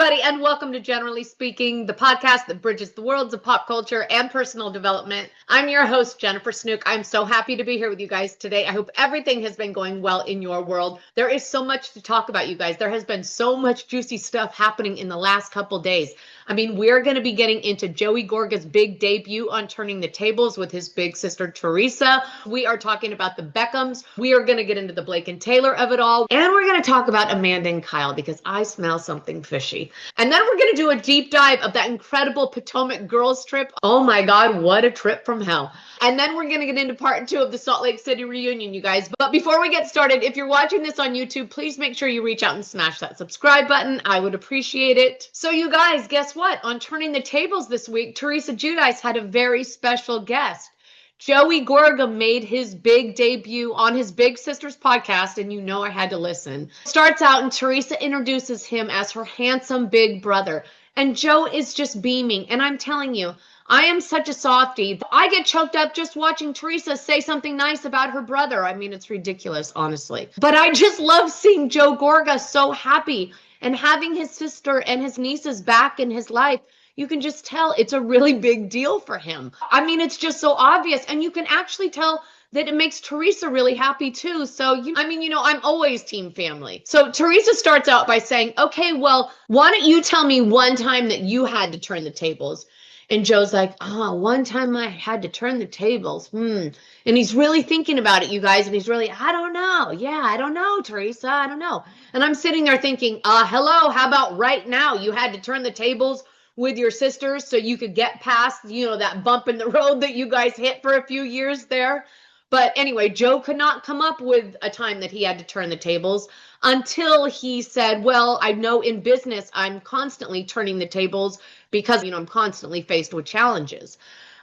everybody, and welcome to Generally Speaking, the podcast that bridges the worlds of pop culture and personal development. I'm your host, Jennifer Snook. I'm so happy to be here with you guys today. I hope everything has been going well in your world. There is so much to talk about, you guys. There has been so much juicy stuff happening in the last couple days. I mean, we're going to be getting into Joey Gorga's big debut on Turning the Tables with his big sister, Teresa. We are talking about the Beckhams. We are going to get into the Blake and Taylor of it all. And we're going to talk about Amanda and Kyle because I smell something fishy. And then we're going to do a deep dive of that incredible Potomac girls trip. Oh my God, what a trip from hell. And then we're going to get into part 2 of the Salt Lake City reunion, you guys. But before we get started, if you're watching this on YouTube, please make sure you reach out and smash that subscribe button. I would appreciate it. So you guys, guess what? On Turning the Tables this week, Teresa Giudice had a very special guest. Joey Gorga made his big debut on his big sister's podcast, and you know I had to listen. Starts out and Teresa introduces him as her handsome big brother. And Joe is just beaming. And I'm telling you, I am such a softie. I get choked up just watching Teresa say something nice about her brother. I mean, it's ridiculous, honestly. But I just love seeing Joe Gorga so happy and having his sister and his nieces back in his life. You can just tell it's a really big deal for him. I mean, it's just so obvious. And you can actually tell that it makes Teresa really happy too. So, I'm always team family. So Teresa starts out by saying, okay, well, why don't you tell me one time that you had to turn the tables? And Joe's like, one time I had to turn the tables. And he's really thinking about it, you guys. And he's really, I don't know. Yeah, I don't know, Teresa. I don't know. And I'm sitting there thinking, hello, how about right now? You had to turn the tables with your sisters so you could get past, that bump in the road that you guys hit for a few years there. But anyway, Joe could not come up with a time that he had to turn the tables until he said, well, I know in business, I'm constantly turning the tables because, I'm constantly faced with challenges.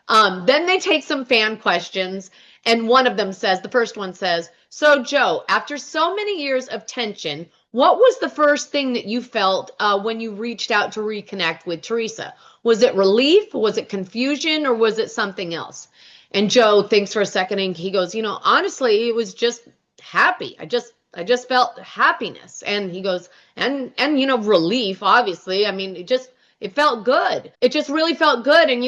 Then they take some fan questions. And one of them says, the first one says, so Joe, after so many years of tension, what was the first thing that you felt when you reached out to reconnect with Teresa? Was it relief? Was it confusion? Or was it something else? And Joe thinks for a second and he goes, honestly, it was just happy. I just felt happiness. And he goes, and relief, obviously. I mean, it felt good. It just really felt good. And,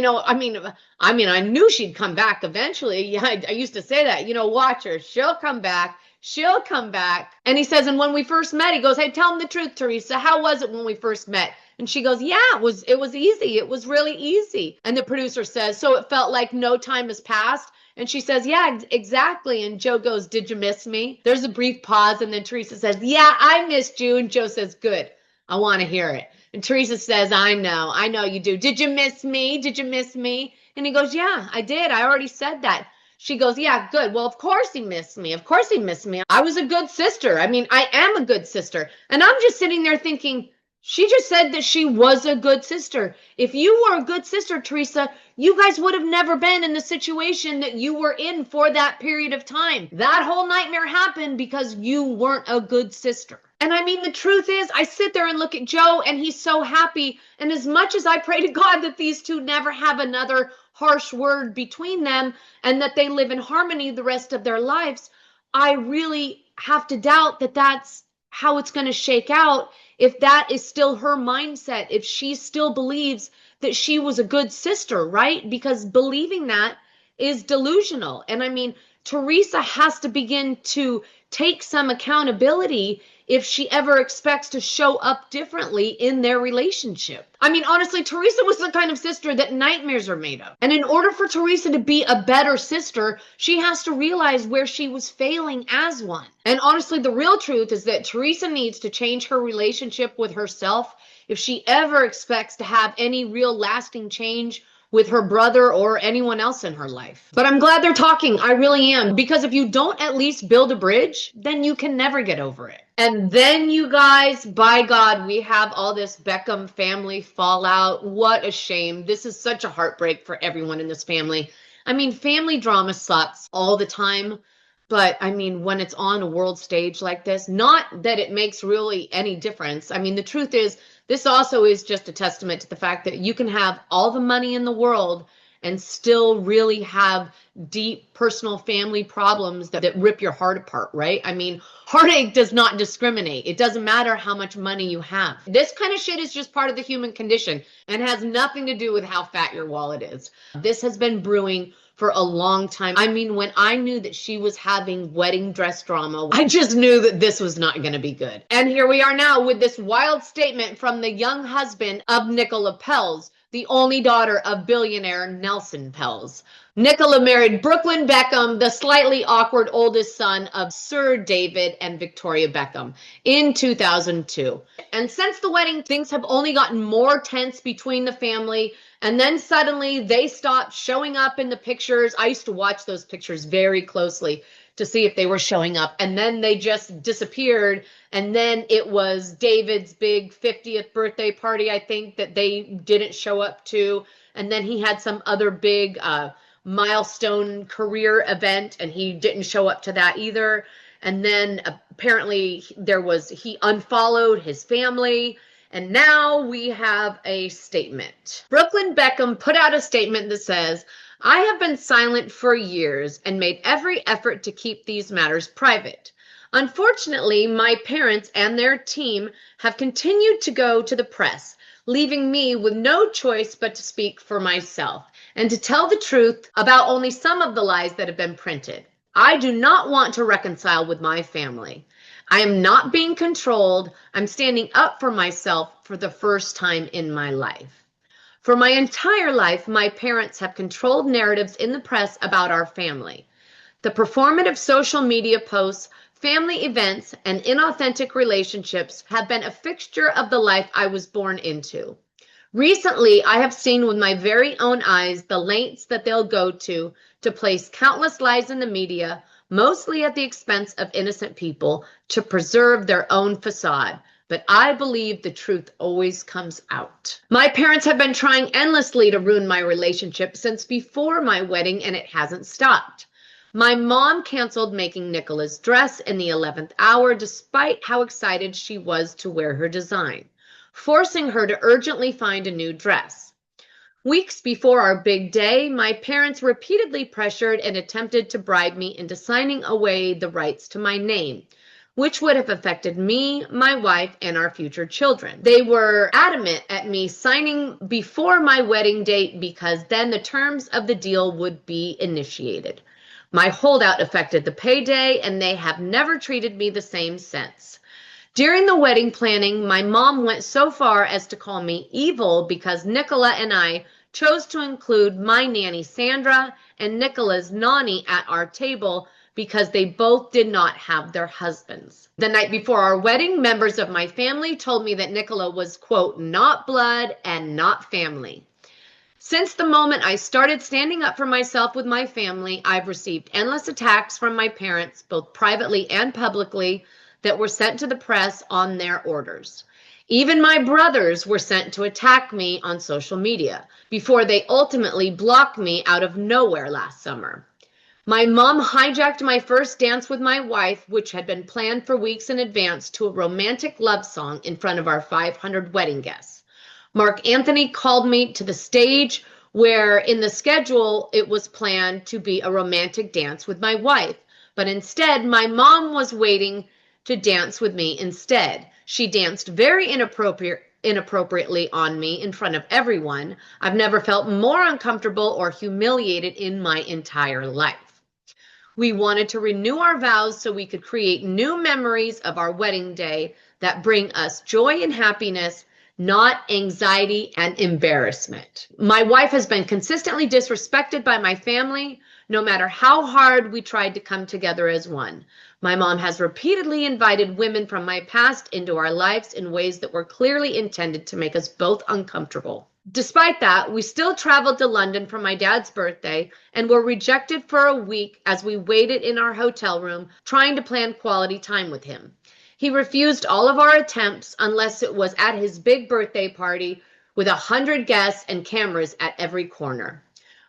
I knew she'd come back eventually. Yeah, I used to say that, watch her. She'll come back. She'll come back. And he says, and when we first met, he goes, hey, tell him the truth, Teresa. How was it when we first met? And she goes, yeah, it was easy. It was really easy. And the producer says, so it felt like no time has passed. And she says, yeah, exactly. And Joe goes, did you miss me? There's a brief pause. And then Teresa says, yeah, I missed you. And Joe says, good. I want to hear it. And Teresa says, I know you do. Did you miss me? Did you miss me? And he goes, yeah, I did. I already said that. She goes, yeah, good. Well, of course he missed me. Of course he missed me. I was a good sister. I mean, I am a good sister. And I'm just sitting there thinking, she just said that she was a good sister. If you were a good sister, Teresa, you guys would have never been in the situation that you were in for that period of time. That whole nightmare happened because you weren't a good sister. And I mean, the truth is, I sit there and look at Joe and he's so happy. And as much as I pray to God that these two never have another harsh word between them and that they live in harmony the rest of their lives, I really have to doubt that that's how it's going to shake out. If that is still her mindset, if she still believes that she was a good sister, right? Because believing that is delusional. And I mean, Teresa has to begin to take some accountability if she ever expects to show up differently in their relationship. I mean, honestly, Teresa was the kind of sister that nightmares are made of. And in order for Teresa to be a better sister, she has to realize where she was failing as one. And honestly, the real truth is that Teresa needs to change her relationship with herself if she ever expects to have any real lasting change with her brother or anyone else in her life. But I'm glad they're talking. I really am. Because if you don't at least build a bridge, then you can never get over it. And then, you guys, by God, we have all this Beckham family fallout. What a shame. This is such a heartbreak for everyone in this family. I mean, family drama sucks all the time. But I mean, when it's on a world stage like this, not that it makes really any difference. I mean, the truth is, this also is just a testament to the fact that you can have all the money in the world and still really have deep personal family problems that rip your heart apart, right? I mean, heartache does not discriminate. It doesn't matter how much money you have. This kind of shit is just part of the human condition and has nothing to do with how fat your wallet is. This has been brewing for a long time. I mean, when I knew that she was having wedding dress drama, I just knew that this was not going to be good. And here we are now with this wild statement from the young husband of Nicola Peltz, the only daughter of billionaire Nelson Peltz. Nicola married Brooklyn Beckham, the slightly awkward oldest son of Sir David and Victoria Beckham, in 2002. And since the wedding, things have only gotten more tense between the family. And then suddenly they stopped showing up in the pictures. I used to watch those pictures very closely to see if they were showing up. And then they just disappeared. And then it was David's big 50th birthday party, I think, that they didn't show up to. And then he had some other big milestone career event, and he didn't show up to that either. And then apparently he unfollowed his family. And now we have a statement. Brooklyn Beckham put out a statement that says, "I have been silent for years and made every effort to keep these matters private. Unfortunately, my parents and their team have continued to go to the press, leaving me with no choice but to speak for myself and to tell the truth about only some of the lies that have been printed. I do not want to reconcile with my family. I am not being controlled. I'm standing up for myself for the first time in my life. For my entire life, my parents have controlled narratives in the press about our family. The performative social media posts, family events, and inauthentic relationships have been a fixture of the life I was born into. Recently, I have seen with my very own eyes the lengths that they'll go to place countless lies in the media, mostly at the expense of innocent people, to preserve their own facade. But I believe the truth always comes out. My parents have been trying endlessly to ruin my relationship since before my wedding, and it hasn't stopped. My mom canceled making Nicola's dress in the 11th hour despite how excited she was to wear her design, forcing her to urgently find a new dress. Weeks before our big day, my parents repeatedly pressured and attempted to bribe me into signing away the rights to my name, which would have affected me, my wife, and our future children. They were adamant at me signing before my wedding date because then the terms of the deal would be initiated. My holdout affected the payday, and they have never treated me the same since. During the wedding planning, my mom went so far as to call me evil because Nicola and I chose to include my nanny Sandra and Nicola's nanny at our table because they both did not have their husbands. The night before our wedding, members of my family told me that Nicola was, quote, not blood and not family. Since the moment I started standing up for myself with my family, I've received endless attacks from my parents, both privately and publicly, that were sent to the press on their orders. Even my brothers were sent to attack me on social media before they ultimately blocked me out of nowhere last summer. My mom hijacked my first dance with my wife, which had been planned for weeks in advance, to a romantic love song in front of our 500 wedding guests. Mark Anthony called me to the stage where in the schedule it was planned to be a romantic dance with my wife, but instead my mom was waiting to dance with me instead. She danced very inappropriately on me in front of everyone. I've never felt more uncomfortable or humiliated in my entire life. We wanted to renew our vows so we could create new memories of our wedding day that bring us joy and happiness, not anxiety and embarrassment. My wife has been consistently disrespected by my family, no matter how hard we tried to come together as one. My mom has repeatedly invited women from my past into our lives in ways that were clearly intended to make us both uncomfortable. Despite that, we still traveled to London for my dad's birthday and were rejected for a week as we waited in our hotel room trying to plan quality time with him. He refused all of our attempts unless it was at his big birthday party with 100 guests and cameras at every corner.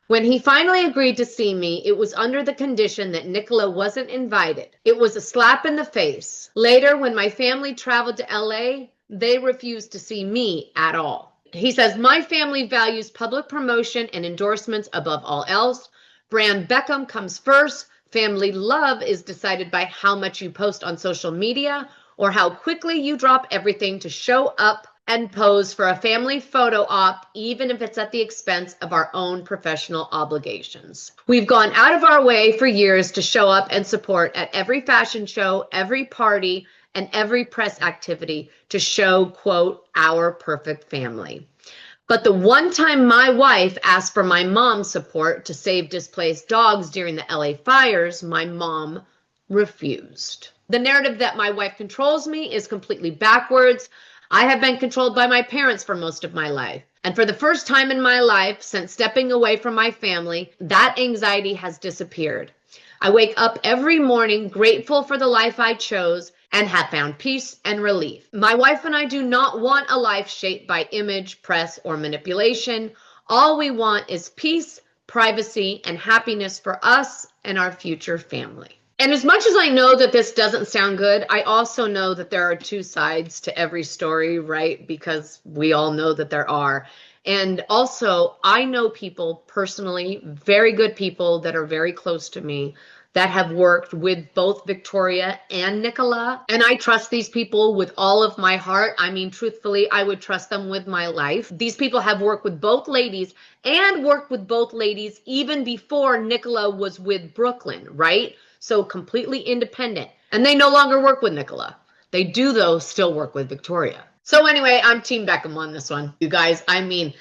When he finally agreed to see me, it was under the condition that Nicola wasn't invited. It was a slap in the face. Later, when my family traveled to LA, they refused to see me at all. He says, my family values public promotion and endorsements above all else. Brand Beckham comes first. Family love is decided by how much you post on social media or how quickly you drop everything to show up and pose for a family photo op, even if it's at the expense of our own professional obligations. We've gone out of our way for years to show up and support at every fashion show, every party, and every press activity to show, quote, our perfect family. But the one time my wife asked for my mom's support to save displaced dogs during the LA fires, my mom refused. The narrative that my wife controls me is completely backwards. I have been controlled by my parents for most of my life. And for the first time in my life, since stepping away from my family, that anxiety has disappeared. I wake up every morning grateful for the life I chose and have found peace and relief. My wife and I do not want a life shaped by image, press, or manipulation. All we want is peace, privacy, and happiness for us and our future family. And as much as I know that this doesn't sound good, I also know that there are two sides to every story, right? Because we all know that there are. And also, I know people personally, very good people that are very close to me, that have worked with both Victoria and Nicola. And I trust these people with all of my heart. I mean, truthfully, I would trust them with my life. These people have worked with both ladies and worked with both ladies even before Nicola was with Brooklyn, right? So completely independent. And they no longer work with Nicola. They do, though, still work with Victoria. So anyway, I'm Team Beckham on this one, you guys. I mean,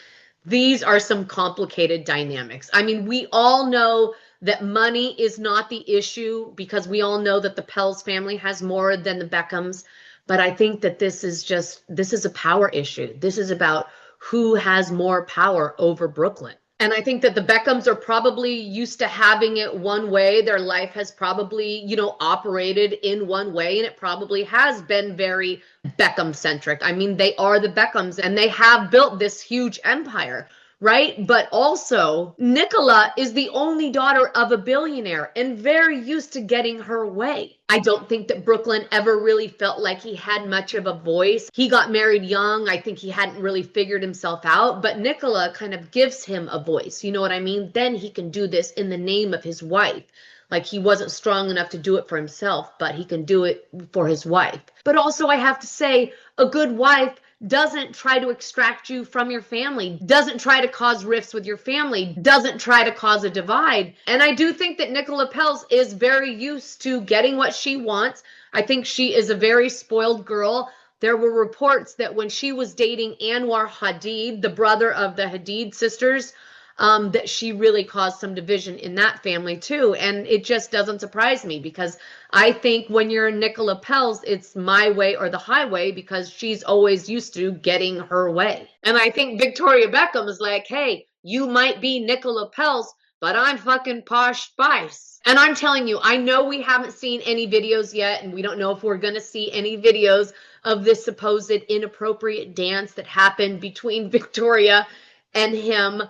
these are some complicated dynamics. I mean, we all know that money is not the issue because we all know that the Peltz family has more than the Beckhams. But I think that this is a power issue. This is about who has more power over Brooklyn. And I think that the Beckhams are probably used to having it one way. Their life has probably, operated in one way, and it probably has been very Beckham-centric. I mean, they are the Beckhams, and they have built this huge empire, right? But also, Nicola is the only daughter of a billionaire and very used to getting her way. I don't think that Brooklyn ever really felt like he had much of a voice. He got married young. I think he hadn't really figured himself out, but Nicola kind of gives him a voice. You know what I mean? Then he can do this in the name of his wife. Like he wasn't strong enough to do it for himself, but he can do it for his wife. But also I have to say, a good wife doesn't try to extract you from your family, doesn't try to cause rifts with your family, doesn't try to cause a divide. And I do think that Nicola Peltz is very used to getting what she wants. I think she is a very spoiled girl. There were reports that when she was dating Anwar Hadid, the brother of the Hadid sisters, that she really caused some division in that family too. And it just doesn't surprise me because I think when you're Nicola Peltz, it's my way or the highway because she's always used to getting her way. And I think Victoria Beckham is like, hey, you might be Nicola Peltz, but I'm fucking Posh Spice. And I'm telling you, I know we haven't seen any videos yet, and we don't know if we're going to see any videos of this supposed inappropriate dance that happened between Victoria and him.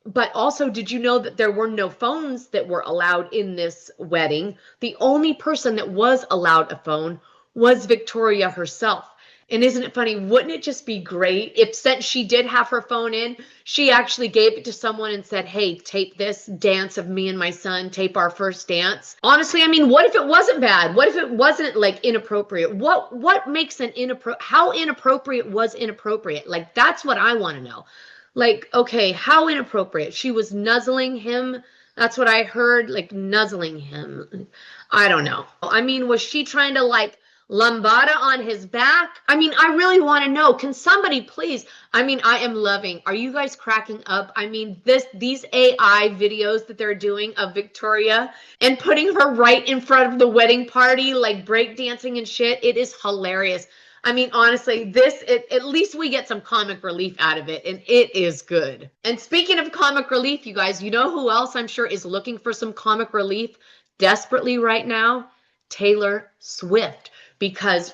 But also, did you know that there were no phones that were allowed in this wedding? The only person that was allowed a phone was Victoria herself. And isn't it funny? Wouldn't it just be great if, since she did have her phone in, she actually gave it to someone and said, hey, tape this dance of me and my son, tape our first dance. Honestly, I mean, what if it wasn't bad? What if it wasn't like inappropriate? What makes an inappropriate? How inappropriate was inappropriate? Like, that's what I want to know. Like, okay, how inappropriate? She was nuzzling him. That's what I heard, like nuzzling him. I don't know. I mean, was she trying to like lambada on his back? I mean, I really want to know. Can somebody please? I mean, I am loving. Are you guys cracking up? I mean, these AI videos that they're doing of Victoria and putting her right in front of the wedding party, like breakdancing and shit. It is hilarious. I mean, honestly, at least we get some comic relief out of it, and it is good. And speaking of comic relief, you guys, you know who else I'm sure is looking for some comic relief desperately right now? Taylor Swift. Because,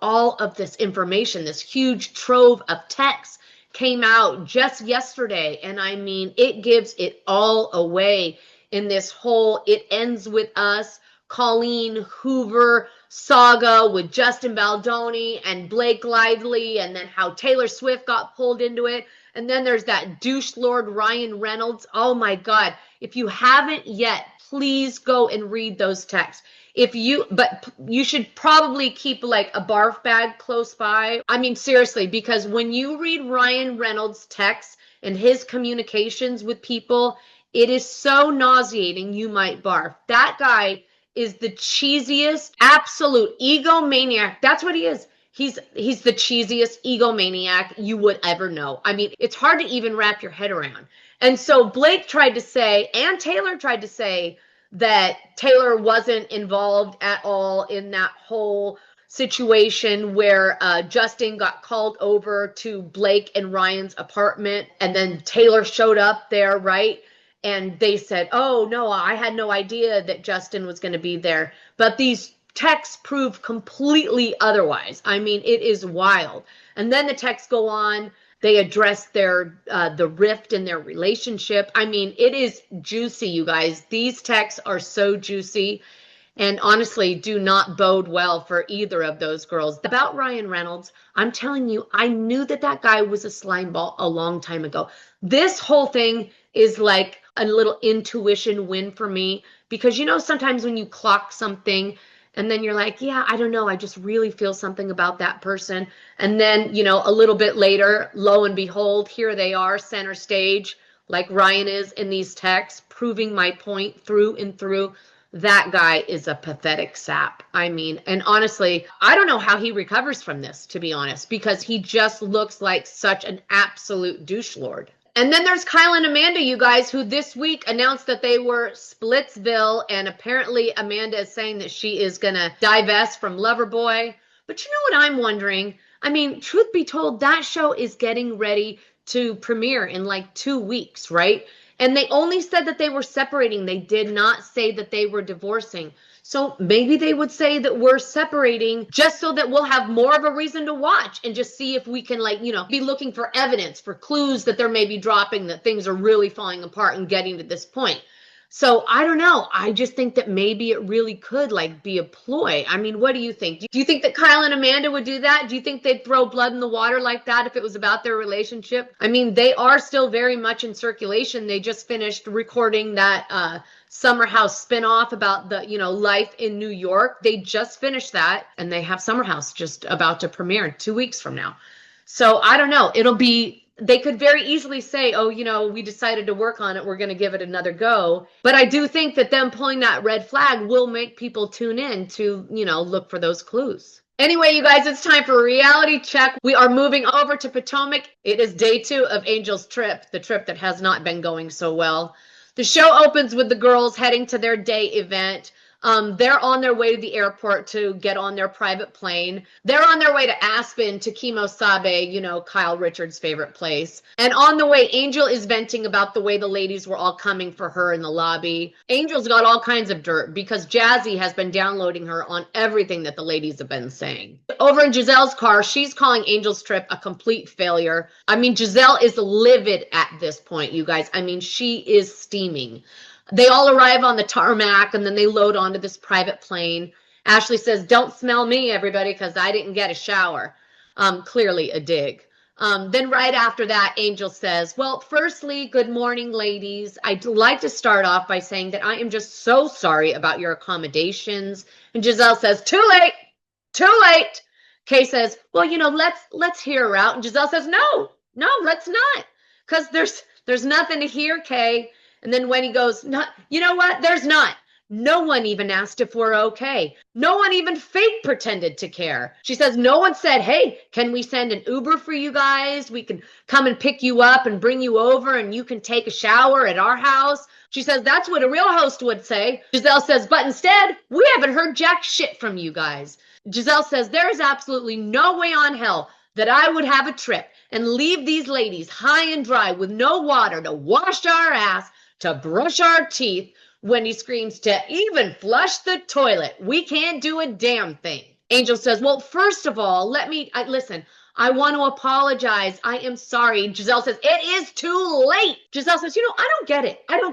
all of this information, this huge trove of texts came out just yesterday. And I mean, it gives it all away in this whole It Ends With Us, Colleen Hoover, saga with Justin Baldoni and Blake Lively, and then how Taylor Swift got pulled into it. And then there's that douche lord Ryan Reynolds. Oh my God. If you haven't yet, please go and read those texts. But you should probably keep like a barf bag close by. I mean, seriously, because when you read Ryan Reynolds' texts and his communications with people, it is so nauseating you might barf. That guy is the cheesiest, absolute egomaniac. That's what he is. He's the cheesiest egomaniac you would ever know. I mean, it's hard to even wrap your head around. And so Blake tried to say, and Taylor tried to say, that Taylor wasn't involved at all in that whole situation where Justin got called over to Blake and Ryan's apartment, and then Taylor showed up there, right? And they said, oh, no, I had no idea that Justin was going to be there. But these texts prove completely otherwise. I mean, it is wild. And then the texts go on. They address the rift in their relationship. I mean, it is juicy, you guys. These texts are so juicy and honestly do not bode well for either of those girls. About Ryan Reynolds, I'm telling you, I knew that guy was a slimeball a long time ago. This whole thing is like a little intuition win for me because, you know, sometimes when you clock something and then you're like, yeah, I don't know, I just really feel something about that person. And then, you know, a little bit later, lo and behold, here they are center stage, like Ryan is in these texts, proving my point through and through. That guy is a pathetic sap. I mean, and honestly, I don't know how he recovers from this, to be honest, because he just looks like such an absolute douche lord. And then there's Kyle and Amanda, you guys, who this week announced that they were Splitsville, and apparently Amanda is saying that she is going to divest from Loverboy. But you know what I'm wondering? I mean, truth be told, that show is getting ready to premiere in like 2 weeks, right? And they only said that they were separating. They did not say that they were divorcing. So maybe they would say that we're separating just so that we'll have more of a reason to watch and just see if we can, like, you know, be looking for evidence, for clues that they're maybe dropping, that things are really falling apart and getting to this point. So I don't know. I just think that maybe it really could like be a ploy. I mean, what do you think? Do you think that Kyle and Amanda would do that? Do you think they'd throw blood in the water like that if it was about their relationship? I mean, they are still very much in circulation. They just finished recording that Summer House spinoff about the, you know, life in New York. They just finished that, and they have Summer House just about to premiere in 2 weeks from now. So I don't know. They could very easily say, oh, you know, we decided to work on it. We're going to give it another go. But I do think that them pulling that red flag will make people tune in to, you know, look for those clues. Anyway, you guys, it's time for a reality check. We are moving over to Potomac. It is day 2 of Angel's trip, the trip that has not been going so well. The show opens with the girls heading to their day event. They're on their way to the airport to get on their private plane. They're on their way to Aspen to Kimosabe, you know, Kyle Richards' favorite place. And on the way, Angel is venting about the way the ladies were all coming for her in the lobby. Angel's got all kinds of dirt because Jazzy has been downloading her on everything that the ladies have been saying. Over in Giselle's car, she's calling Angel's trip a complete failure. I mean, Giselle is livid at this point, you guys. I mean, she is steaming. They all arrive on the tarmac, and then they load onto this private plane. Ashley says, don't smell me, everybody, because I didn't get a shower. Clearly a dig. Then right after that, Angel says, well, firstly, good morning, ladies. I'd like to start off by saying that I am just so sorry about your accommodations. And Giselle says, too late, too late. Kay says, well, you know, let's hear her out. And Giselle says, no, let's not, because there's nothing to hear, Kay. And then Wendy goes, no, you know what? There's not. No one even asked if we're okay. No one even fake pretended to care. She says, no one said, hey, can we send an Uber for you guys? We can come and pick you up and bring you over and you can take a shower at our house. She says, that's what a real host would say. Giselle says, but instead, we haven't heard jack shit from you guys. Giselle says, there is absolutely no way on hell that I would have a trip and leave these ladies high and dry with no water to wash our ass, to brush our teeth. Wendy screams, to even flush the toilet. We can't do a damn thing. Angel says, well, first of all, listen, I want to apologize. I am sorry. Giselle says, it is too late. Giselle says, you know, I don't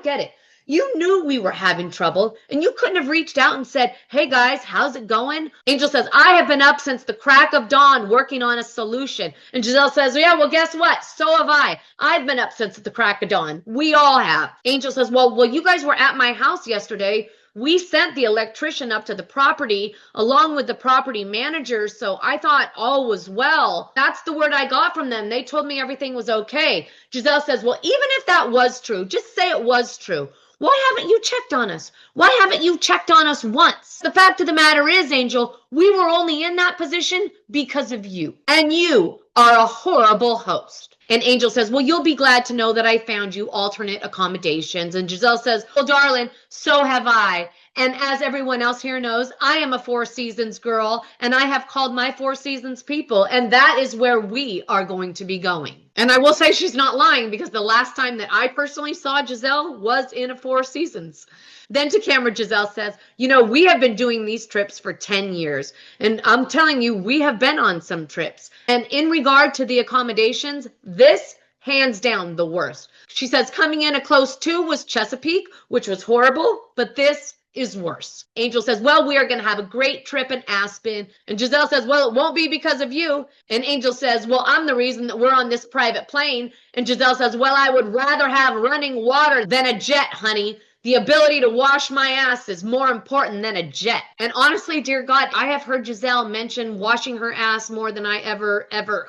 get it. You knew we were having trouble, and you couldn't have reached out and said, hey guys, how's it going? Angel says, I have been up since the crack of dawn working on a solution. And Giselle says, yeah, well, guess what? So have I. I've been up since the crack of dawn. We all have. Angel says, well, you guys were at my house yesterday. We sent the electrician up to the property along with the property manager, so I thought all was well. That's the word I got from them. They told me everything was okay. Giselle says, well, even if that was true, just say it was true. Why haven't you checked on us? Why haven't you checked on us once? The fact of the matter is, Angel, we were only in that position because of you. And you are a horrible host. And Angel says, well, you'll be glad to know that I found you alternate accommodations. And Giselle says, well, darling, so have I. And as everyone else here knows, I am a Four Seasons girl, and I have called my Four Seasons people, and that is where we are going to be going. And I will say she's not lying, because the last time that I personally saw Giselle was in a Four Seasons. Then to camera, Giselle says, you know, we have been doing these trips for 10 years, and I'm telling you, we have been on some trips. And in regard to the accommodations, this hands down the worst. She says coming in a close to was Chesapeake, which was horrible, but this is worse. Angel says, well, we are going to have a great trip in Aspen. And Giselle says, well, it won't be because of you. And Angel says, well, I'm the reason that we're on this private plane. And Giselle says, well, I would rather have running water than a jet, honey. The ability to wash my ass is more important than a jet. And honestly, dear God, I have heard Giselle mention washing her ass more than I ever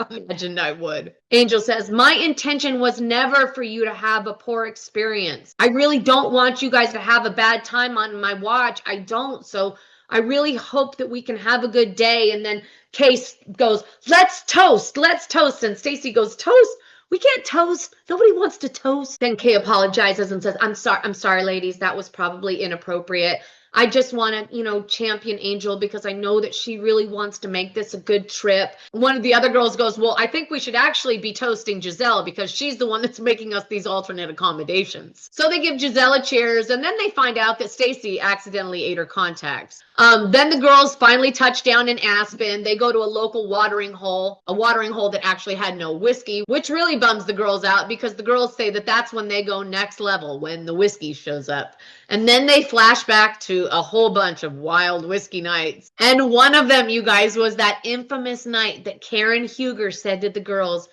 imagined I would. Angel says, my intention was never for you to have a poor experience. I really don't want you guys to have a bad time on my watch. I don't. So I really hope that we can have a good day. And then Case goes, let's toast. And Stacy goes, toast? We can't toast. Nobody wants to toast. Then Kay apologizes and says, I'm sorry, ladies. That was probably inappropriate. I just want to, champion Angel because I know that she really wants to make this a good trip. One of the other girls goes, well, I think we should actually be toasting Giselle because she's the one that's making us these alternate accommodations. So they give Giselle a cheers, and then they find out that Stacy accidentally ate her contacts. Then the girls finally touch down in Aspen. They go to a local watering hole that actually had no whiskey, which really bums the girls out because the girls say that that's when they go next level, when the whiskey shows up. And then they flash back to a whole bunch of wild whiskey nights. And one of them, you guys, was that infamous night that Karen Huger said to the girls,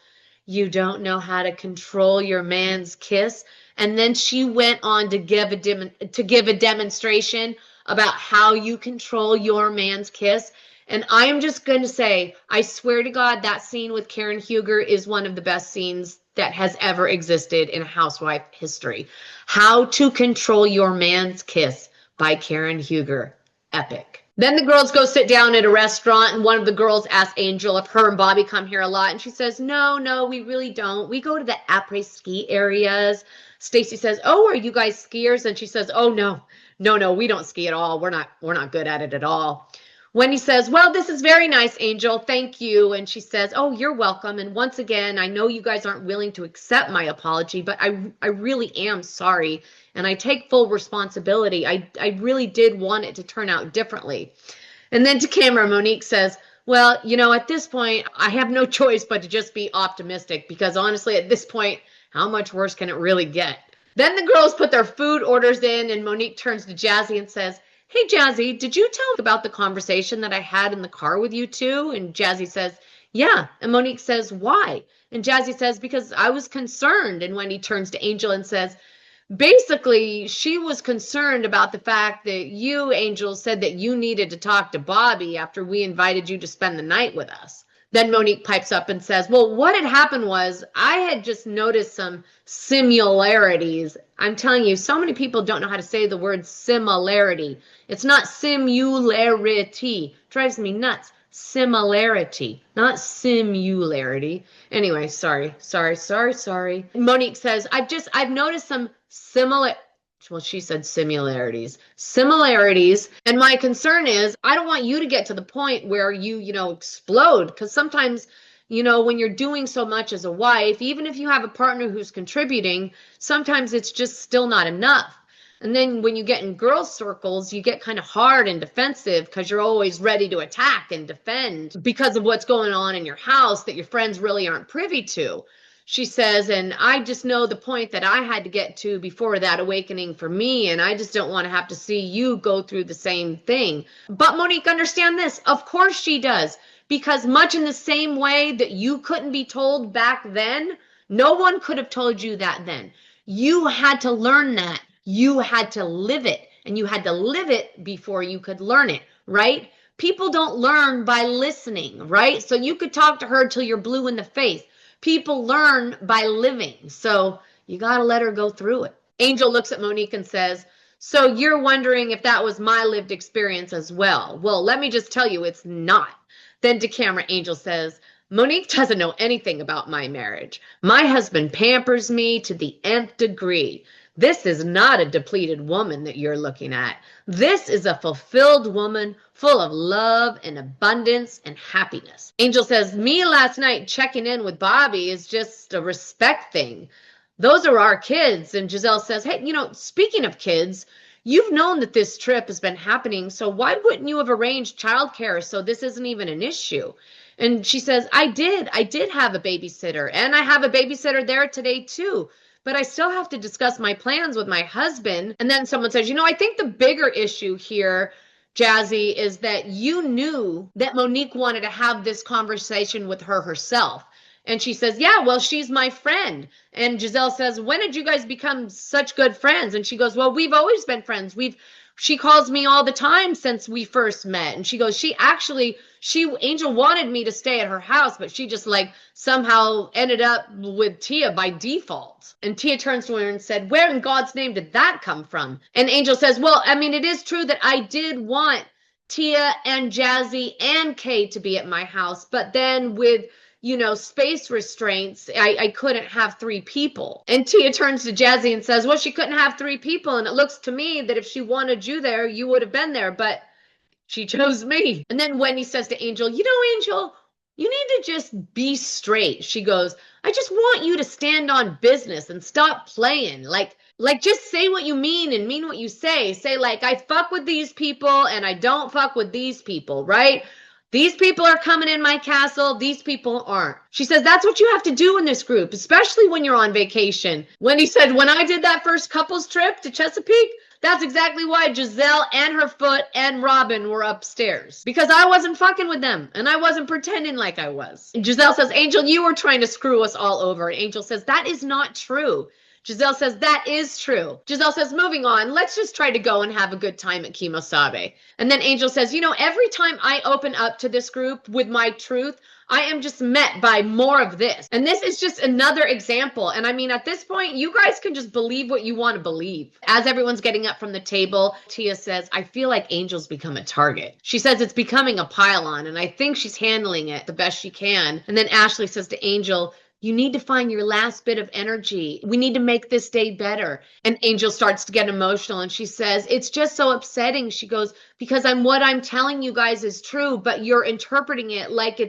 you don't know how to control your man's kiss. And then she went on to give a demonstration about how you control your man's kiss. And I am just going to say, I swear to God, that scene with Karen Huger is one of the best scenes that has ever existed in housewife history. How to Control Your Man's Kiss by Karen Huger. Epic. Then the girls go sit down at a restaurant, and one of the girls asks Angel if her and Bobby come here a lot, and she says, no, we really don't. We go to the après-ski areas. Stacy says, oh, are you guys skiers? And she says, oh, no, we don't ski at all. We're not good at it at all. Wendy says, well, this is very nice, Angel. Thank you. And she says, oh, you're welcome. And once again, I know you guys aren't willing to accept my apology, but I really am sorry. And I take full responsibility. I really did want it to turn out differently. And then to camera, Monique says, well, at this point, I have no choice but to just be optimistic because honestly, at this point, how much worse can it really get? Then the girls put their food orders in, and Monique turns to Jazzy and says, hey, Jazzy, did you tell about the conversation that I had in the car with you two? And Jazzy says, yeah. And Monique says, why? And Jazzy says, because I was concerned. And Wendy turns to Angel and says, basically, she was concerned about the fact that you, Angel, said that you needed to talk to Bobby after we invited you to spend the night with us. Then Monique pipes up and says, well, what had happened was I had just noticed some similarities. I'm telling you, so many people don't know how to say the word similarity. It's not simularity. Drives me nuts. Similarity, not simularity. Anyway, sorry. Monique says, I've noticed some she said similarities. And my concern is I don't want you to get to the point where you explode. Because sometimes, when you're doing so much as a wife, even if you have a partner who's contributing, sometimes it's just still not enough. And then when you get in girls' circles, you get kind of hard and defensive because you're always ready to attack and defend because of what's going on in your house that your friends really aren't privy to. She says, and I just know the point that I had to get to before that awakening for me, and I just don't want to have to see you go through the same thing. But Monique, understand this. Of course she does, because much in the same way that you couldn't be told back then, no one could have told you that then. You had to learn that. You had to live it, and you had to live it before you could learn it, right? People don't learn by listening, right? So you could talk to her till you're blue in the face. People learn by living. So you got to let her go through it. Angel looks at Monique and says, so you're wondering if that was my lived experience as well. Well, let me just tell you, it's not. Then to camera, Angel says, Monique doesn't know anything about my marriage. My husband pampers me to the nth degree. This is not a depleted woman that you're looking at. This is a fulfilled woman full of love and abundance and happiness. Angel says, me last night checking in with Bobby is just a respect thing. Those are our kids. And Giselle says, hey, speaking of kids, you've known that this trip has been happening, so why wouldn't you have arranged childcare so this isn't even an issue? And she says, I did have a babysitter, and I have a babysitter there today too. But I still have to discuss my plans with my husband. And then someone says, I think the bigger issue here, Jazzy, is that you knew that Monique wanted to have this conversation with her herself. And she says, yeah, well, she's my friend. And Giselle says, when did you guys become such good friends? And she goes, well, we've always been friends. She calls me all the time since we first met. And she goes, Angel wanted me to stay at her house, but she just somehow ended up with Tia by default. And Tia turns to her and said, where in God's name did that come from? And Angel says, well, it is true that I did want Tia and Jazzy and Kay to be at my house, but then with space restraints, I couldn't have 3 people. And Tia turns to Jazzy and says, well, she couldn't have 3 people. And it looks to me that if she wanted you there, you would have been there. But she chose me. And then Wendy says to Angel, Angel, you need to just be straight. She goes, I just want you to stand on business and stop playing. Just say what you mean and mean what you say. Say I fuck with these people and I don't fuck with these people, right? These people are coming in my castle. These people aren't. She says, that's what you have to do in this group, especially when you're on vacation. Wendy said, when I did that first couples trip to Chesapeake, that's exactly why Giselle and her foot and Robin were upstairs. Because I wasn't fucking with them. And I wasn't pretending like I was. And Giselle says, Angel, you were trying to screw us all over. And Angel says, that is not true. Giselle says, that is true. Giselle says, moving on, let's just try to go and have a good time at Kimosabe. And then Angel says, every time I open up to this group with my truth, I am just met by more of this. And this is just another example. And at this point, you guys can just believe what you want to believe. As everyone's getting up from the table, Tia says, I feel like Angel's become a target. She says it's becoming a pile-on, and I think she's handling it the best she can. And then Ashley says to Angel, you need to find your last bit of energy. We need to make this day better. And Angel starts to get emotional and she says, it's just so upsetting. She goes, because what I'm telling you guys is true, but you're interpreting it like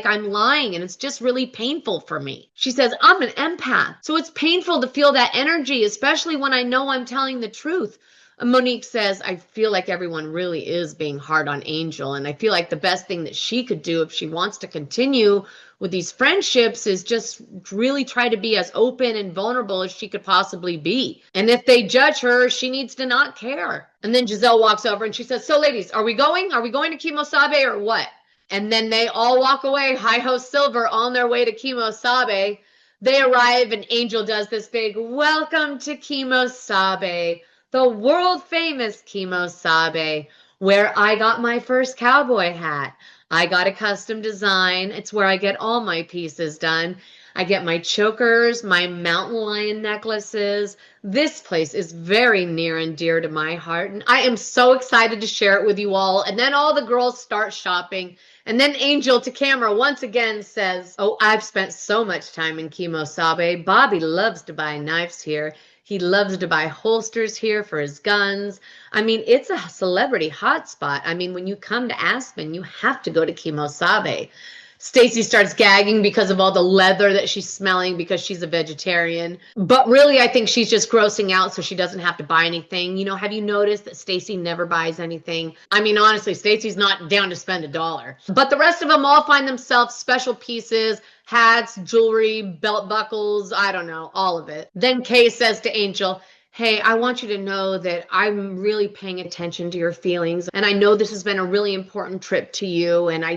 I'm lying. And it's just really painful for me. She says, I'm an empath. So it's painful to feel that energy, especially when I know I'm telling the truth. Monique says, I feel like everyone really is being hard on Angel. And I feel like the best thing that she could do if she wants to continue with these friendships is just really try to be as open and vulnerable as she could possibly be. And if they judge her, she needs to not care. And then Giselle walks over and she says, so ladies, are we going? Are we going to Kimosabe or what? And then they all walk away, hi-ho silver, on their way to Kimosabe. They arrive and Angel does this big, welcome to Kimosabe, the world famous Kimosabe, where I got my first cowboy hat. I got a custom design. It's where I get all my pieces done. I get my chokers, my mountain lion necklaces. This place is very near and dear to my heart, and I am so excited to share it with you all. And then all the girls start shopping. And then Angel to camera once again says, oh, I've spent so much time in Kimosabe. Bobby loves to buy knives here. He loves to buy holsters here for his guns. It's a celebrity hotspot. When you come to Aspen, you have to go to Kimosabe. Stacy starts gagging because of all the leather that she's smelling because she's a vegetarian. But really, I think she's just grossing out so she doesn't have to buy anything. Have you noticed that Stacy never buys anything? Honestly, Stacy's not down to spend $1. But the rest of them all find themselves special pieces, hats, jewelry, belt buckles, I don't know, all of it. Then Kay says to Angel, hey, I want you to know that I'm really paying attention to your feelings. And I know this has been a really important trip to you. And I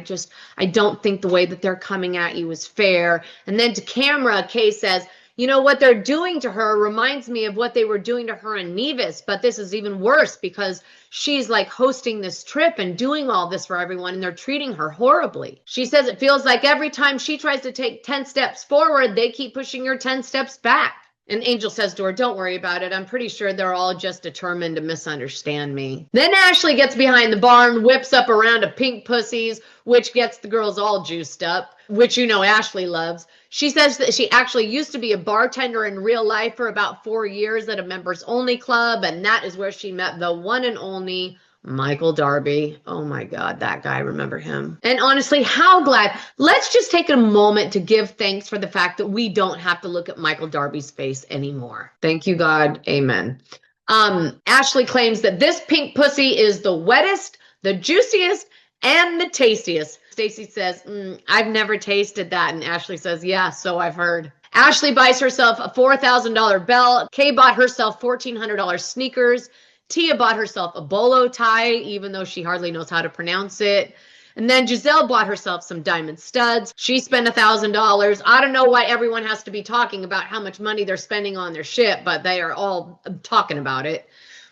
don't think the way that they're coming at you is fair. And then to camera, Kay says, you know, what they're doing to her reminds me of what they were doing to her in Nevis, but this is even worse because she's like hosting this trip and doing all this for everyone and they're treating her horribly. She says it feels like every time she tries to take 10 steps forward, they keep pushing her 10 steps back. And Angel says to her, don't worry about it. I'm pretty sure they're all just determined to misunderstand me. Then Ashley gets behind the barn, whips up a round of pink pussies, which gets the girls all juiced up, which you know Ashley loves. She says that she actually used to be a bartender in real life for about 4 years at a members only club. And that is where she met the one and only Michael Darby. Oh my God, that guy, remember him? And honestly, how glad. Let's just take a moment to give thanks for the fact that we don't have to look at Michael Darby's face anymore. Thank you, God. Amen. Ashley claims that this pink pussy is the wettest, the juiciest, and the tastiest. Stacy says, I've never tasted that. And Ashley says, yeah, so I've heard. Ashley buys herself a $4,000 belt. Kay bought herself $1,400 sneakers. Tia bought herself a bolo tie, even though she hardly knows how to pronounce it. And then Giselle bought herself some diamond studs. She spent $1,000. I don't know why everyone has to be talking about how much money they're spending on their shit, but they are all talking about it.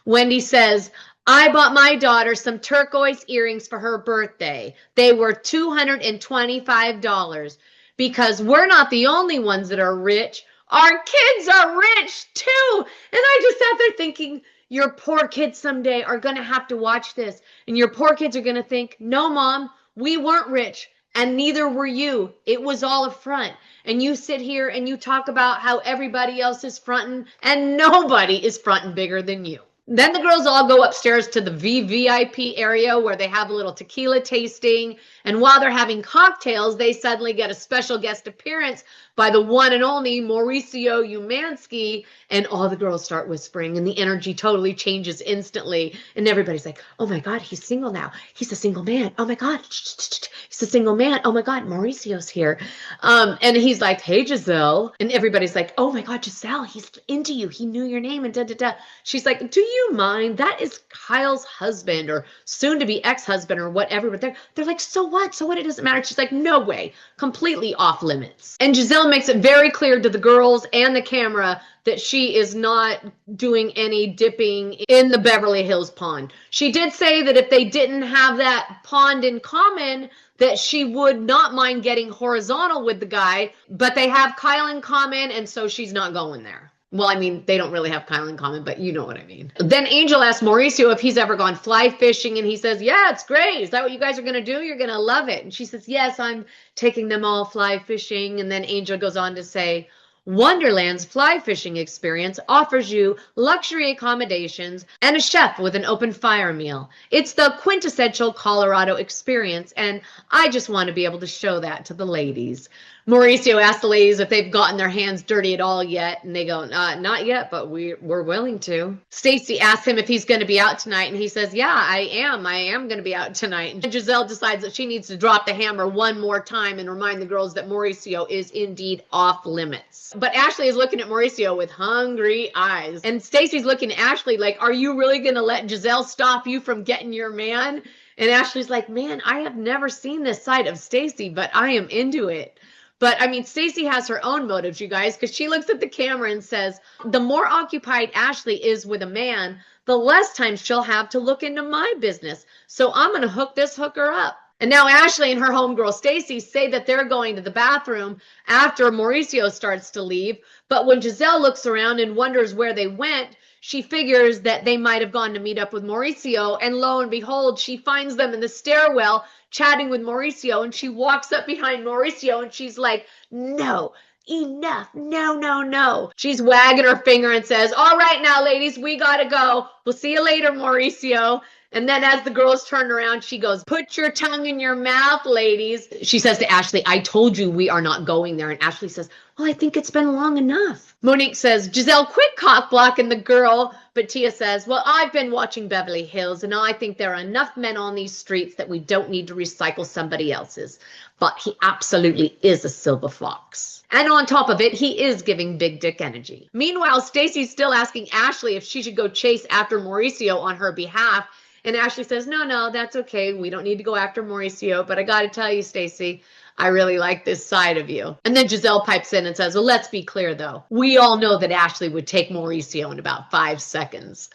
Wendy says, I bought my daughter some turquoise earrings for her birthday. They were $225 because we're not the only ones that are rich. Our kids are rich too. And I just sat there thinking, your poor kids someday are going to have to watch this. And your poor kids are going to think, no, Mom, we weren't rich. And neither were you. It was all a front. And you sit here and you talk about how everybody else is fronting and nobody is fronting bigger than you. Then the girls all go upstairs to the VVIP area where they have a little tequila tasting. And while they're having cocktails, they suddenly get a special guest appearance by the one and only Mauricio Umansky. And all the girls start whispering and the energy totally changes instantly. And everybody's like, oh my God, he's single now. He's a single man. Oh my God, he's a single man. Oh my God, Mauricio's here. And he's like, hey, Giselle. And everybody's like, oh my God, Giselle, he's into you. He knew your name and da da da. She's like, do you mind? That is Kyle's husband or soon to be ex-husband or whatever. But they're like, so what? So what? It doesn't matter. She's like, no way. Completely off limits. And Giselle makes it very clear to the girls and the camera that she is not doing any dipping in the Beverly Hills pond. She did say that if they didn't have that pond in common, that she would not mind getting horizontal with the guy, but they have Kyle in common, and so she's not going there. Well, I mean, they don't really have Kyle in common, but you know what I mean. Then Angel asks Mauricio if he's ever gone fly fishing, and he says, yeah, it's great. Is that what you guys are going to do? You're going to love it. And she says, yes, I'm taking them all fly fishing. And then Angel goes on to say, Wonderland's fly fishing experience offers you luxury accommodations and a chef with an open fire meal. It's the quintessential Colorado experience, and I just want to be able to show that to the ladies. Mauricio asked the ladies if they've gotten their hands dirty at all yet, and they go, not yet, but we're willing to. Stacy asks him if he's going to be out tonight, and he says, yeah, I am going to be out tonight. And Giselle decides that she needs to drop the hammer one more time and remind the girls that Mauricio is indeed off limits. But Ashley is looking at Mauricio with hungry eyes, and Stacy's looking at Ashley like, are you really going to let Giselle stop you from getting your man? And Ashley's like, man, I have never seen this side of Stacy, but I am into it. But I mean, Stacy has her own motives, you guys, because she looks at the camera and says, the more occupied Ashley is with a man, the less time she'll have to look into my business. So I'm going to hook this hooker up. And now Ashley and her homegirl Stacy say that they're going to the bathroom after Mauricio starts to leave. But when Giselle looks around and wonders where they went, she figures that they might have gone to meet up with Mauricio. And lo and behold, she finds them in the stairwell chatting with Mauricio. And she walks up behind Mauricio and she's like, no, enough. No, no, no. She's wagging her finger and says, all right now, ladies, we got to go. We'll see you later, Mauricio. And then as the girls turn around, she goes, put your tongue in your mouth, ladies. She says to Ashley, I told you we are not going there. And Ashley says, well, I think it's been long enough. Monique says, Giselle, quit cock blocking the girl. But Tia says, well, I've been watching Beverly Hills, and I think there are enough men on these streets that we don't need to recycle somebody else's. But he absolutely is a silver fox. And on top of it, he is giving big dick energy. Meanwhile, Stacy's still asking Ashley if she should go chase after Mauricio on her behalf. And Ashley says, no, that's okay. We don't need to go after Mauricio. But I got to tell you, Stacy, I really like this side of you. And then Giselle pipes in and says, well, let's be clear, though. We all know that Ashley would take Mauricio in about 5 seconds.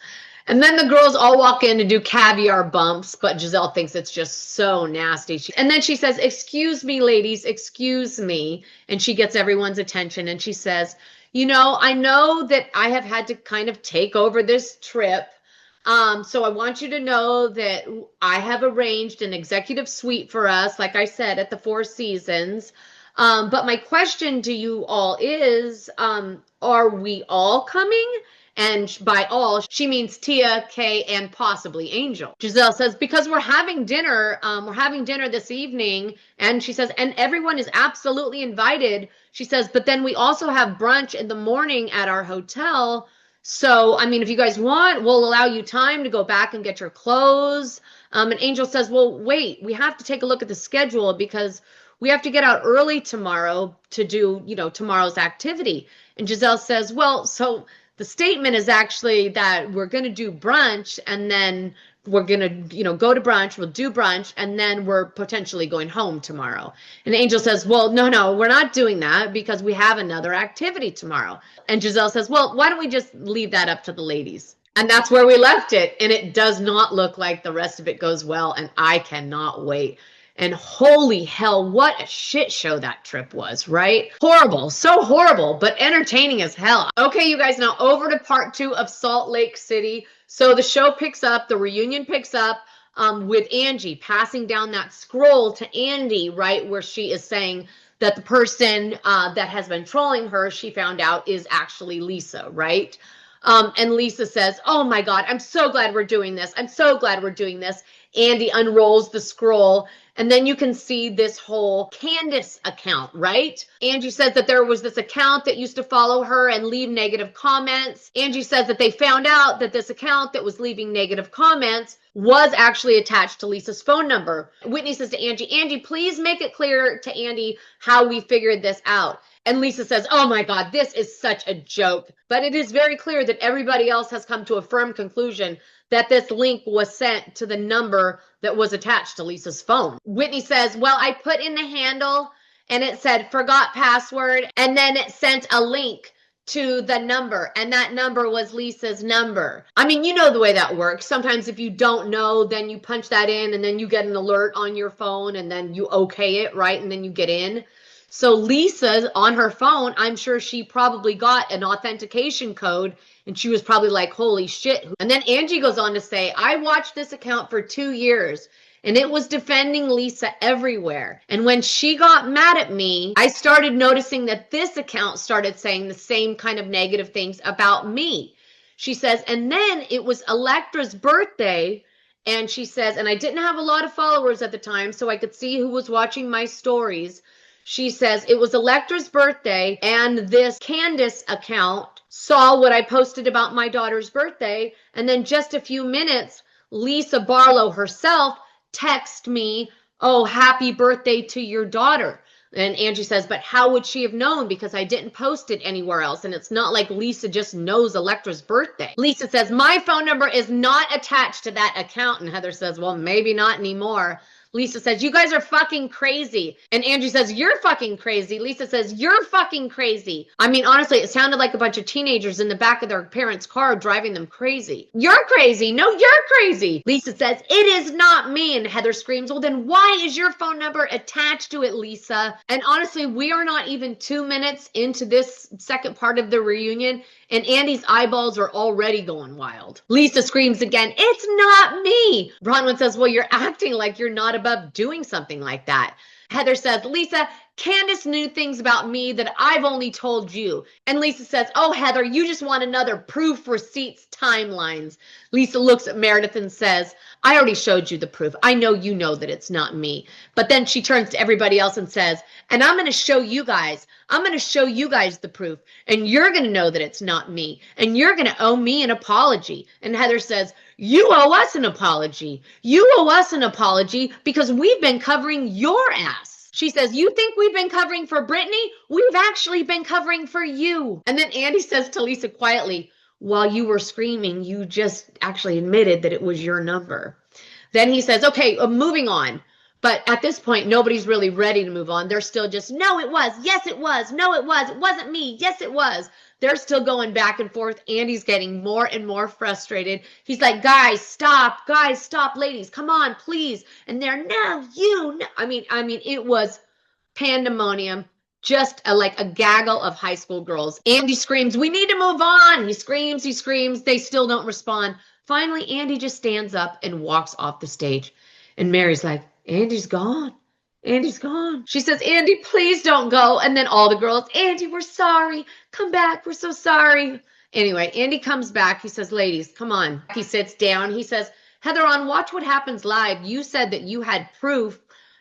And then the girls all walk in to do caviar bumps, but Giselle thinks it's just so nasty. And then she says, excuse me, ladies, excuse me. And she gets everyone's attention and she says, you know, I know that I have had to kind of take over this trip. So I want you to know that I have arranged an executive suite for us, like I said, at the Four Seasons. But my question to you all is, are we all coming? And by all, she means Tia, Kay, and possibly Angel. Giselle says, because we're having dinner this evening. And she says, and everyone is absolutely invited. She says, but then we also have brunch in the morning at our hotel. So, I mean, if you guys want, we'll allow you time to go back and get your clothes. And Angel says, well, wait, we have to take a look at the schedule because we have to get out early tomorrow to do, you know, tomorrow's activity. And Giselle says, well, so the statement is actually that we're going to do brunch and then we're going to, you know, go to brunch, we'll do brunch, and then we're potentially going home tomorrow. And Angel says, well, no, we're not doing that because we have another activity tomorrow. And Giselle says, well, why don't we just leave that up to the ladies? And that's where we left it. And it does not look like the rest of it goes well. And I cannot wait. And holy hell, what a shit show that trip was, right? Horrible, so horrible, but entertaining as hell. Okay, you guys, now over to part 2 of Salt Lake City. So the show picks up, the reunion picks up with Angie passing down that scroll to Andy, right, where she is saying that the person that has been trolling her, she found out is actually Lisa, right? And Lisa says, oh my God, I'm so glad we're doing this. I'm so glad we're doing this. Andy unrolls the scroll. And then you can see this whole Candace account, right? Angie says that there was this account that used to follow her and leave negative comments. Angie says that they found out that this account that was leaving negative comments was actually attached to Lisa's phone number. Whitney says to Angie, please make it clear to Andy how we figured this out. And Lisa says, oh my God, this is such a joke. But it is very clear that everybody else has come to a firm conclusion that this link was sent to the number that was attached to Lisa's phone. Whitney says, well, I put in the handle and it said forgot password. And then it sent a link to the number. And that number was Lisa's number. I mean, you know the way that works. Sometimes if you don't know, then you punch that in and then you get an alert on your phone and then you okay it, right? And then you get in. So Lisa on her phone, I'm sure she probably got an authentication code and she was probably like, holy shit. And then Angie goes on to say, I watched this account for 2 years and it was defending Lisa everywhere. And when she got mad at me, I started noticing that this account started saying the same kind of negative things about me. She says, and then it was Electra's birthday. And she says, and I didn't have a lot of followers at the time, so I could see who was watching my stories. She says, it was Electra's birthday and this Candace account saw what I posted about my daughter's birthday. And then just a few minutes, Lisa Barlow herself texted me, oh, happy birthday to your daughter. And Angie says, but how would she have known? Because I didn't post it anywhere else. And it's not like Lisa just knows Electra's birthday. Lisa says, my phone number is not attached to that account. And Heather says, well, maybe not anymore. Lisa says, you guys are fucking crazy. And Angie says, you're fucking crazy. Lisa says, you're fucking crazy. I mean, honestly, it sounded like a bunch of teenagers in the back of their parents' car driving them crazy. You're crazy. No, you're crazy. Lisa says, it is not me. And Heather screams, well, then why is your phone number attached to it, Lisa? And honestly, we are not even 2 minutes into this second part of the reunion, and Andy's eyeballs are already going wild. Lisa screams again, it's not me. Bronwyn says, well, you're acting like you're not above doing something like that. Heather says, Lisa, Candace knew things about me that I've only told you. And Lisa says, oh, Heather, you just want another proof, receipts, timelines. Lisa looks at Meredith and says, I already showed you the proof. I know you know that it's not me. But then she turns to everybody else and says, and I'm going to show you guys. I'm going to show you guys the proof. And you're going to know that it's not me. And you're going to owe me an apology. And Heather says, you owe us an apology. You owe us an apology because we've been covering your ass. She says, you think we've been covering for Brittany? We've actually been covering for you. And then Andy says to Lisa quietly, while you were screaming, you just actually admitted that it was your number. Then he says, okay, moving on. But at this point, nobody's really ready to move on. They're still just, no, it was. Yes, it was. No, it was. It wasn't me. Yes, it was. They're still going back and forth. Andy's getting more and more frustrated. He's like, guys, stop. Guys, stop. Ladies, come on, please. And they're, no, you. No. I mean, it was pandemonium. Just like a gaggle of high school girls. Andy screams, we need to move on. He screams. They still don't respond. Finally, Andy just stands up and walks off the stage. And Mary's like, Andy's gone. Andy's gone. She says, Andy, please don't go. And then all the girls, Andy, we're sorry. Come back. We're so sorry. Anyway, Andy comes back. He says, ladies, come on. He sits down. He says, Heather, on Watch What Happens Live, you said that you had proof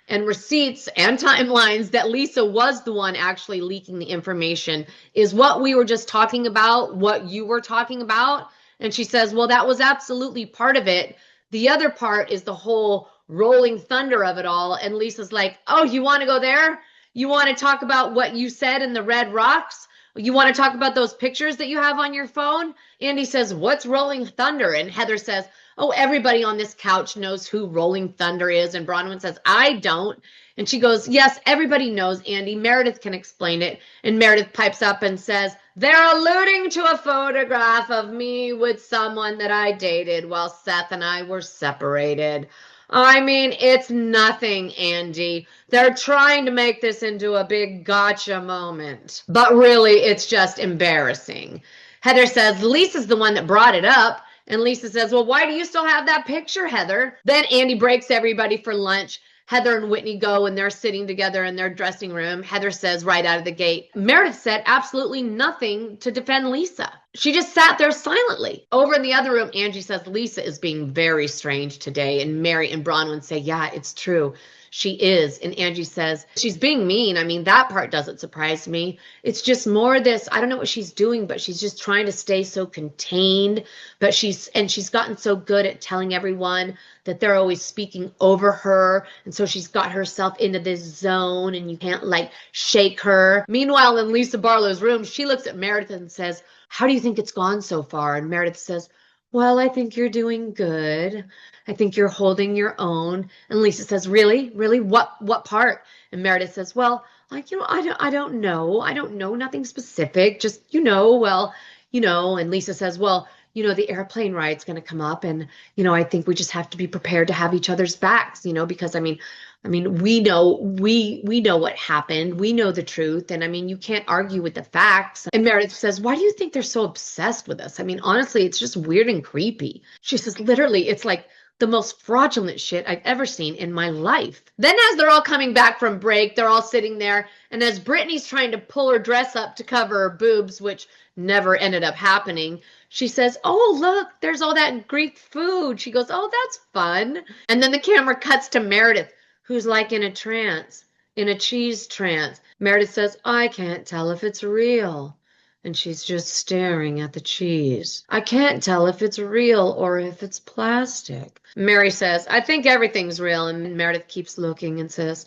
and receipts and timelines that Lisa was the one actually leaking the information. Is what we were just talking about what you were talking about? And she says, well, that was absolutely part of it. The other part is the whole rolling thunder of it all. And Lisa's like, oh, you want to go there? You want to talk about what you said in the Red Rocks? You want to talk about those pictures that you have on your phone? Andy says, what's rolling thunder? And Heather says, oh, everybody on this couch knows who Rolling Thunder is. And Bronwyn says, I don't. And she goes, yes, everybody knows, Andy. Meredith can explain it. And Meredith pipes up and says, they're alluding to a photograph of me with someone that I dated while Seth and I were separated. I mean, it's nothing, Andy. They're trying to make this into a big gotcha moment. But really, it's just embarrassing. Heather says, Lisa's the one that brought it up. And Lisa says, well, why do you still have that picture, Heather? Then Andy breaks everybody for lunch. Heather and Whitney go and they're sitting together in their dressing room. Heather says right out of the gate, Meredith said absolutely nothing to defend Lisa. She just sat there silently. Over in the other room, Angie says Lisa is being very strange today. And Mary and Bronwyn say, yeah, it's true. She is. And Angie says, she's being mean. I mean, that part doesn't surprise me. It's just more this, I don't know what she's doing, but she's just trying to stay so contained. But she's gotten so good at telling everyone that they're always speaking over her. And so she's got herself into this zone and you can't like shake her. Meanwhile, in Lisa Barlow's room, she looks at Meredith and says, how do you think it's gone so far? And Meredith says, well, I think you're doing good. I think you're holding your own. And Lisa says, really? Really? What part? And Meredith says, well, like, I don't know. I don't know. Nothing specific. Just, well, and Lisa says, well, the airplane ride's going to come up and, I think we just have to be prepared to have each other's backs, because I mean, we know what happened. We know the truth. And you can't argue with the facts. And Meredith says, why do you think they're so obsessed with us? Honestly, it's just weird and creepy. She says, literally, it's like the most fraudulent shit I've ever seen in my life. Then as they're all coming back from break, they're all sitting there. And as Brittany's trying to pull her dress up to cover her boobs, which never ended up happening, she says, oh, look, there's all that Greek food. She goes, oh, that's fun. And then the camera cuts to Meredith, who's like in a trance, in a cheese trance. Meredith says, I can't tell if it's real. And she's just staring at the cheese. I can't tell if it's real or if it's plastic. Mary says, I think everything's real. And Meredith keeps looking and says,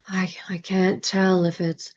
I can't tell if it's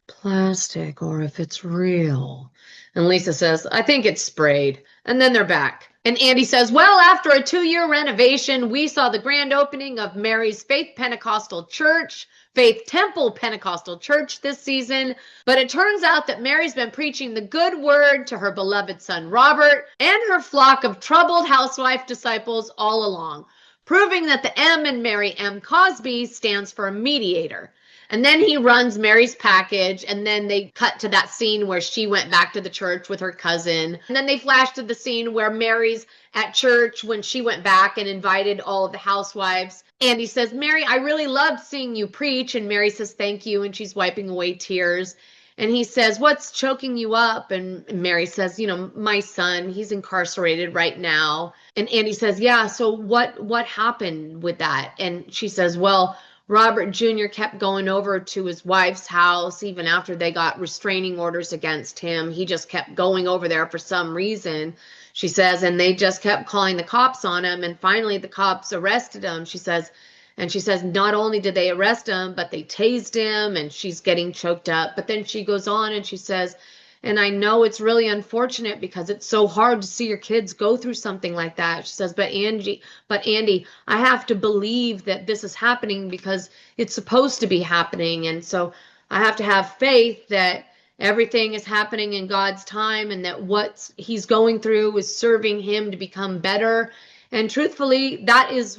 plastic or if it's real. And Lisa says, I think it's sprayed. And then they're back. And Andy says, well, after a 2-year renovation, we saw the grand opening of Mary's Faith Pentecostal Church, Faith Temple Pentecostal Church this season. But it turns out that Mary's been preaching the good word to her beloved son, Robert, and her flock of troubled housewife disciples all along, proving that the M in Mary M. Cosby stands for mediator. And then he runs Mary's package, and then they cut to that scene where she went back to the church with her cousin. And then they flash to the scene where Mary's at church when she went back and invited all of the housewives. Andy says, Mary, I really loved seeing you preach. And Mary says, thank you. And she's wiping away tears. And he says, what's choking you up? And Mary says, my son, he's incarcerated right now. And Andy says, yeah, so what happened with that? And she says, well, Robert Jr. kept going over to his wife's house even after they got restraining orders against him. He just kept going over there for some reason, she says, and they just kept calling the cops on him. And finally, the cops arrested him, she says. And she says, not only did they arrest him, but they tased him, and she's getting choked up. But then she goes on and she says, and I know it's really unfortunate because it's so hard to see your kids go through something like that. She says, but Andy, I have to believe that this is happening because it's supposed to be happening. And so I have to have faith that everything is happening in God's time and that what he's going through is serving him to become better. And truthfully, that is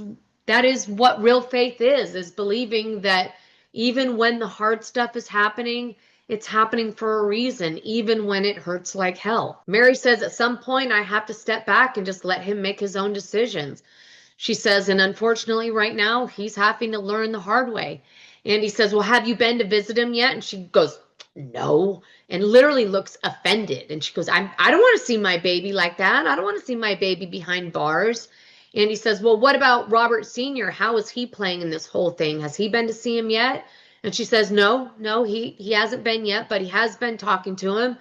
what real faith is believing that even when the hard stuff is happening, it's happening for a reason, even when it hurts like hell. Mary says, at some point, I have to step back and just let him make his own decisions. She says, and unfortunately, right now, he's having to learn the hard way. And he says, well, have you been to visit him yet? And she goes, no, and literally looks offended. And she goes, I don't want to see my baby like that. I don't want to see my baby behind bars. And he says, well, what about Robert Sr.? How is he playing in this whole thing? Has he been to see him yet? And she says, no, he hasn't been yet, but he has been talking to him.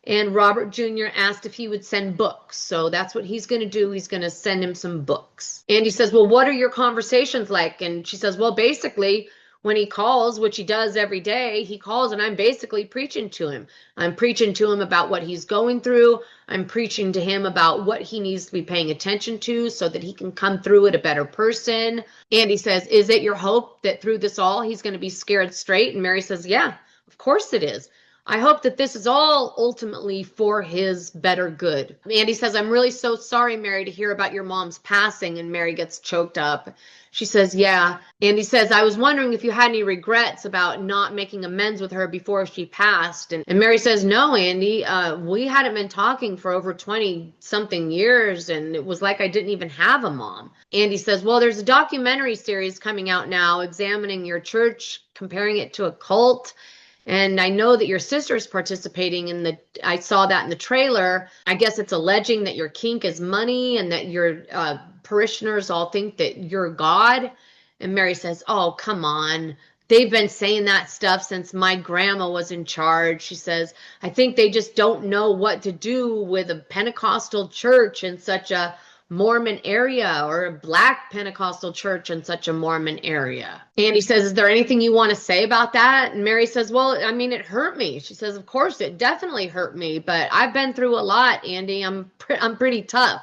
And Robert Jr. asked if he would send books. So that's what he's going to do. He's going to send him some books. And he says, well, what are your conversations like? And she says, well, basically, when he calls, which he does every day, he calls and I'm basically preaching to him. I'm preaching to him about what he's going through. I'm preaching to him about what he needs to be paying attention to so that he can come through it a better person. And he says, is it your hope that through this all, he's going to be scared straight? And Mary says, yeah, of course it is. I hope that this is all ultimately for his better good. Andy says, I'm really so sorry, Mary, to hear about your mom's passing. And Mary gets choked up. She says, yeah. Andy says, I was wondering if you had any regrets about not making amends with her before she passed. And Mary says, no, Andy, we hadn't been talking for over 20-something years, and it was like I didn't even have a mom. Andy says, well, there's a documentary series coming out now examining your church, comparing it to a cult. And I know that your sister's participating in I saw that in the trailer. I guess it's alleging that your kink is money and that your parishioners all think that you're God. And Mary says, oh, come on. They've been saying that stuff since my grandma was in charge. She says, I think they just don't know what to do with a Pentecostal church in such a Mormon area or a Black Pentecostal church in such a Mormon area. Andy says, is there anything you want to say about that? And Mary says, well, I mean, it hurt me. She says, of course, it definitely hurt me, but I've been through a lot, Andy. I'm pretty tough.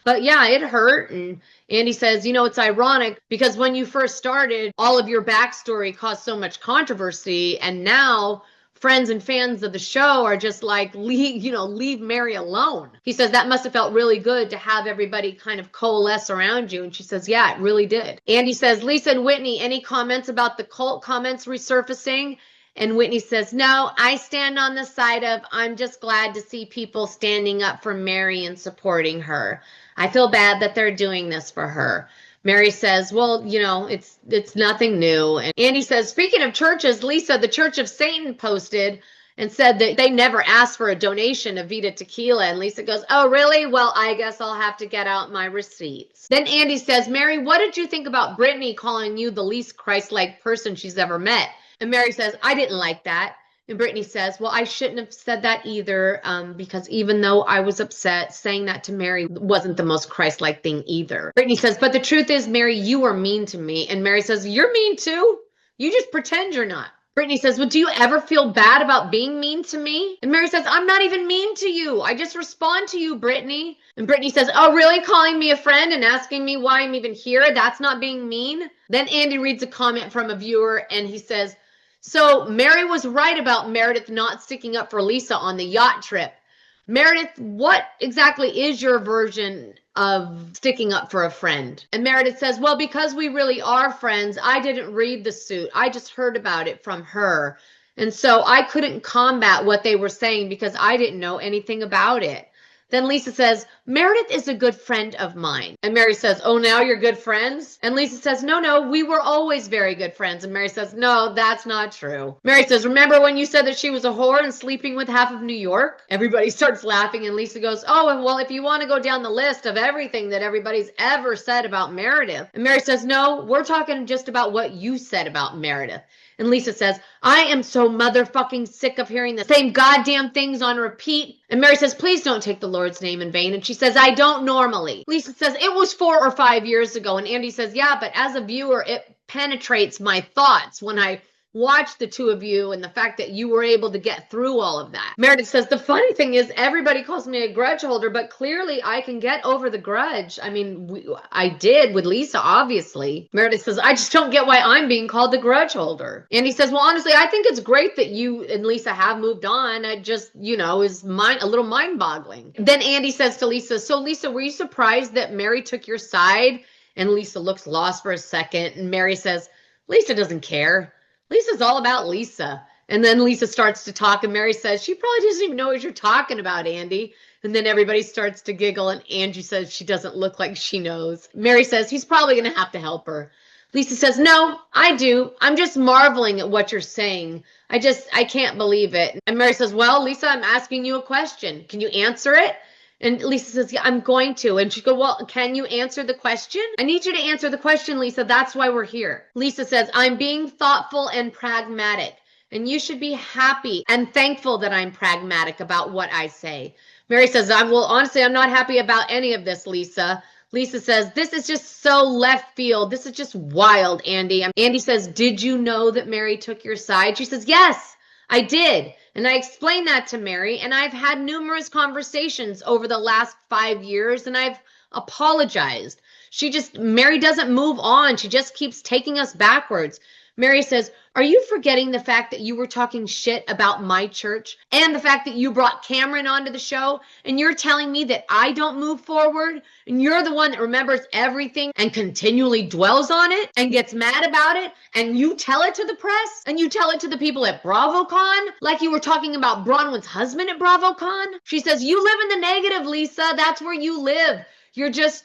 But yeah, it hurt. And Andy says, it's ironic because when you first started, all of your backstory caused so much controversy. And now friends and fans of the show are just like, leave Mary alone. He says that must have felt really good to have everybody kind of coalesce around you. And she says, yeah, it really did. Andy says, Lisa and Whitney, any comments about the cult comments resurfacing? And Whitney says, no, I stand on the side of, I'm just glad to see people standing up for Mary and supporting her. I feel bad that they're doing this for her. Mary says, well, it's nothing new. And Andy says, speaking of churches, Lisa, the Church of Satan posted and said that they never asked for a donation of Vita Tequila. And Lisa goes, oh, really? Well, I guess I'll have to get out my receipts. Then Andy says, Mary, what did you think about Brittany calling you the least Christ-like person she's ever met? And Mary says, I didn't like that. And Brittany says, well, I shouldn't have said that either, because even though I was upset, saying that to Mary wasn't the most Christ-like thing either. Brittany says, but the truth is, Mary, you were mean to me. And Mary says, you're mean too? You just pretend you're not. Brittany says, well, do you ever feel bad about being mean to me? And Mary says, I'm not even mean to you. I just respond to you, Brittany. And Brittany says, oh, really? Calling me a friend and asking me why I'm even here? That's not being mean? Then Andy reads a comment from a viewer and he says, so Mary was right about Meredith not sticking up for Lisa on the yacht trip. Meredith, what exactly is your version of sticking up for a friend? And Meredith says, well, because we really are friends, I didn't read the suit. I just heard about it from her. And so I couldn't combat what they were saying because I didn't know anything about it. Then Lisa says, Meredith is a good friend of mine. And Mary says, oh, now you're good friends? And Lisa says, no, we were always very good friends. And Mary says, no, that's not true. Mary says, remember when you said that she was a whore and sleeping with half of New York? Everybody starts laughing, and Lisa goes, oh, and well, if you want to go down the list of everything that everybody's ever said about Meredith. And Mary says, no, we're talking just about what you said about Meredith. And Lisa says, I am so motherfucking sick of hearing the same goddamn things on repeat. And Mary says, please don't take the Lord's name in vain. And she says, I don't normally. Lisa says, it was 4 or 5 years ago. And Andy says, yeah, but as a viewer, it penetrates my thoughts when I watch the two of you and the fact that you were able to get through all of that. Meredith says, the funny thing is everybody calls me a grudge holder, but clearly I can get over the grudge. I mean, I did with Lisa, obviously. Meredith says, I just don't get why I'm being called the grudge holder. And he says, well, honestly, I think it's great that you and Lisa have moved on. I just, is a little mind-boggling. Then Andy says to Lisa, so Lisa, were you surprised that Mary took your side? And Lisa looks lost for a second. And Mary says, Lisa doesn't care. Lisa's all about Lisa. And then Lisa starts to talk, and Mary says, she probably doesn't even know what you're talking about, Andy. And then everybody starts to giggle, and Angie says she doesn't look like she knows. Mary says, he's probably going to have to help her. Lisa says, no, I do. I'm just marveling at what you're saying. I can't believe it. And Mary says, well, Lisa, I'm asking you a question. Can you answer it? And Lisa says, yeah, I'm going to. And she goes, well, can you answer the question? I need you to answer the question, Lisa. That's why we're here. Lisa says, I'm being thoughtful and pragmatic. And you should be happy and thankful that I'm pragmatic about what I say. Mary says, well, honestly, I'm not happy about any of this, Lisa. Lisa says, this is just so left field. This is just wild, Andy. Andy says, did you know that Mary took your side? She says, yes, I did. And I explained that to Mary, and I've had numerous conversations over the last 5 years, and I've apologized. Mary doesn't move on. She just keeps taking us backwards. Mary says, are you forgetting the fact that you were talking shit about my church and the fact that you brought Cameron onto the show, and you're telling me that I don't move forward, and you're the one that remembers everything and continually dwells on it and gets mad about it, and you tell it to the press and you tell it to the people at BravoCon like you were talking about Bronwyn's husband at BravoCon? She says, you live in the negative, Lisa. That's where you live.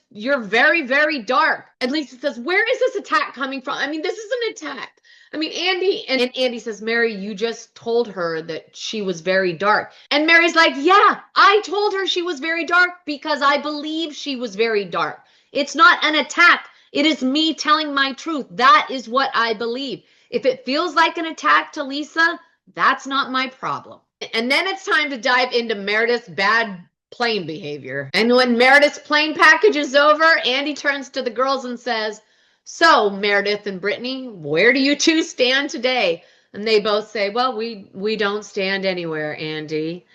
You're very, very dark. And Lisa says, where is this attack coming from? I mean, this is an attack. I mean, Andy says, Mary, you just told her that she was very dark. And Mary's like, yeah, I told her she was very dark because I believe she was very dark. It's not an attack. It is me telling my truth. That is what I believe. If it feels like an attack to Lisa, that's not my problem. And then it's time to dive into Meredith's bad plane behavior. And when Meredith's plane package is over, Andy turns to the girls and says, so Meredith and Brittany, where do you two stand today? And they both say, well, we don't stand anywhere, Andy.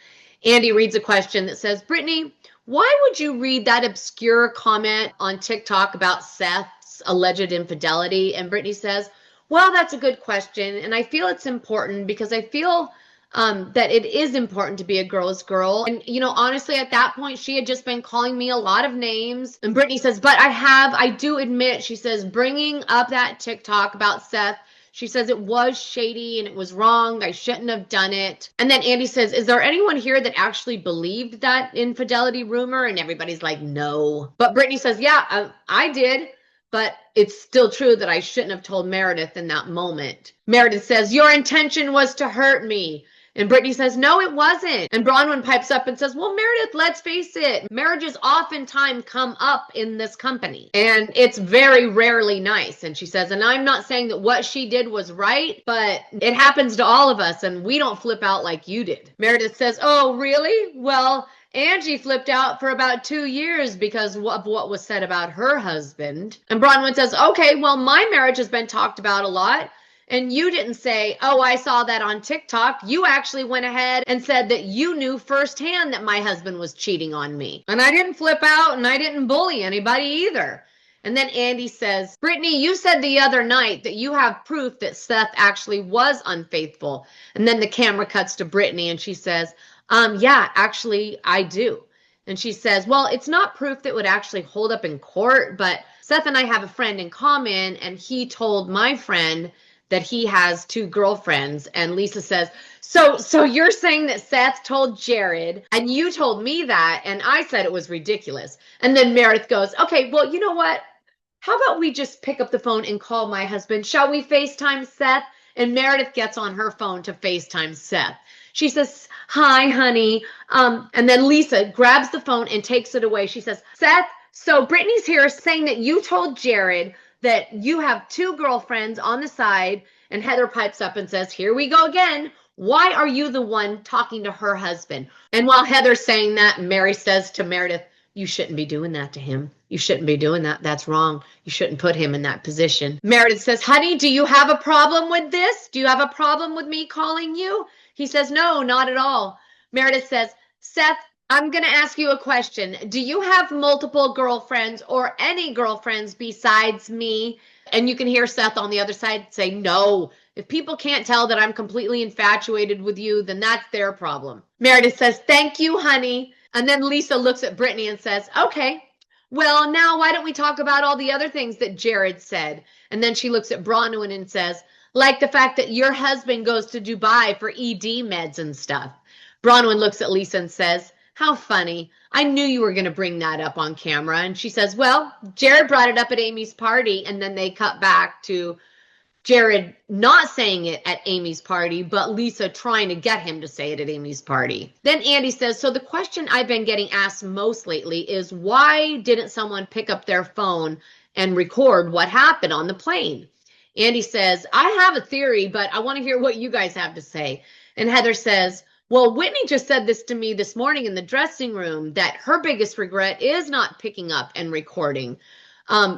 Andy reads a question that says, Brittany, why would you read that obscure comment on TikTok about Seth's alleged infidelity? And Brittany says, well, that's a good question. And I feel it's important because I feel that it is important to be a girl's girl. And, honestly, at that point, she had just been calling me a lot of names. And Brittany says, but I do admit, she says, bringing up that TikTok about Seth, she says it was shady and it was wrong. I shouldn't have done it. And then Andy says, is there anyone here that actually believed that infidelity rumor? And everybody's like, no. But Brittany says, yeah, I did. But it's still true that I shouldn't have told Meredith in that moment. Meredith says, your intention was to hurt me. And Brittany says, no, it wasn't. And Bronwyn pipes up and says, well, Meredith, let's face it. Marriages oftentimes come up in this company. And it's very rarely nice. And she says, and I'm not saying that what she did was right, but it happens to all of us. And we don't flip out like you did. Meredith says, oh, really? Well, Angie flipped out for about 2 years because of what was said about her husband. And Bronwyn says, okay, well, my marriage has been talked about a lot. And you didn't say, oh, I saw that on TikTok. You actually went ahead and said that you knew firsthand that my husband was cheating on me. And I didn't flip out and I didn't bully anybody either. And then Andy says, Brittany, you said the other night that you have proof that Seth actually was unfaithful. And then the camera cuts to Brittany and she says, yeah, actually, I do. And she says, well, it's not proof that would actually hold up in court, but Seth and I have a friend in common, and he told my friend that he has 2 girlfriends. And Lisa says, so you're saying that Seth told Jared and you told me that, and I said it was ridiculous. And then Meredith goes, okay, well, you know what? How about we just pick up the phone and call my husband? Shall we FaceTime Seth? And Meredith gets on her phone to FaceTime Seth. She says, hi, honey. And then Lisa grabs the phone and takes it away. She says, Seth, so Brittany's here saying that you told Jared that you have 2 girlfriends on the side. And Heather pipes up and says, here we go again. Why are you the one talking to her husband? And while Heather's saying that, Mary says to Meredith, you shouldn't be doing that to him. You shouldn't be doing that. That's wrong. You shouldn't put him in that position. Meredith says, honey, do you have a problem with this? Do you have a problem with me calling you? He says, no, not at all. Meredith says, Seth, I'm going to ask you a question. Do you have multiple girlfriends or any girlfriends besides me? And you can hear Seth on the other side say, no. If people can't tell that I'm completely infatuated with you, then that's their problem. Meredith says, thank you, honey. And then Lisa looks at Brittany and says, okay, well, now why don't we talk about all the other things that Jared said? And then she looks at Bronwyn and says, like the fact that your husband goes to Dubai for ED meds and stuff. Bronwyn looks at Lisa and says, how funny. I knew you were going to bring that up on camera. And she says, well, Jared brought it up at Amy's party. And then they cut back to Jared not saying it at Amy's party, but Lisa trying to get him to say it at Amy's party. Then Andy says, so the question I've been getting asked most lately is why didn't someone pick up their phone and record what happened on the plane? Andy says, I have a theory, but I want to hear what you guys have to say. And Heather says, well, Whitney just said this to me this morning in the dressing room, that her biggest regret is not picking up and recording.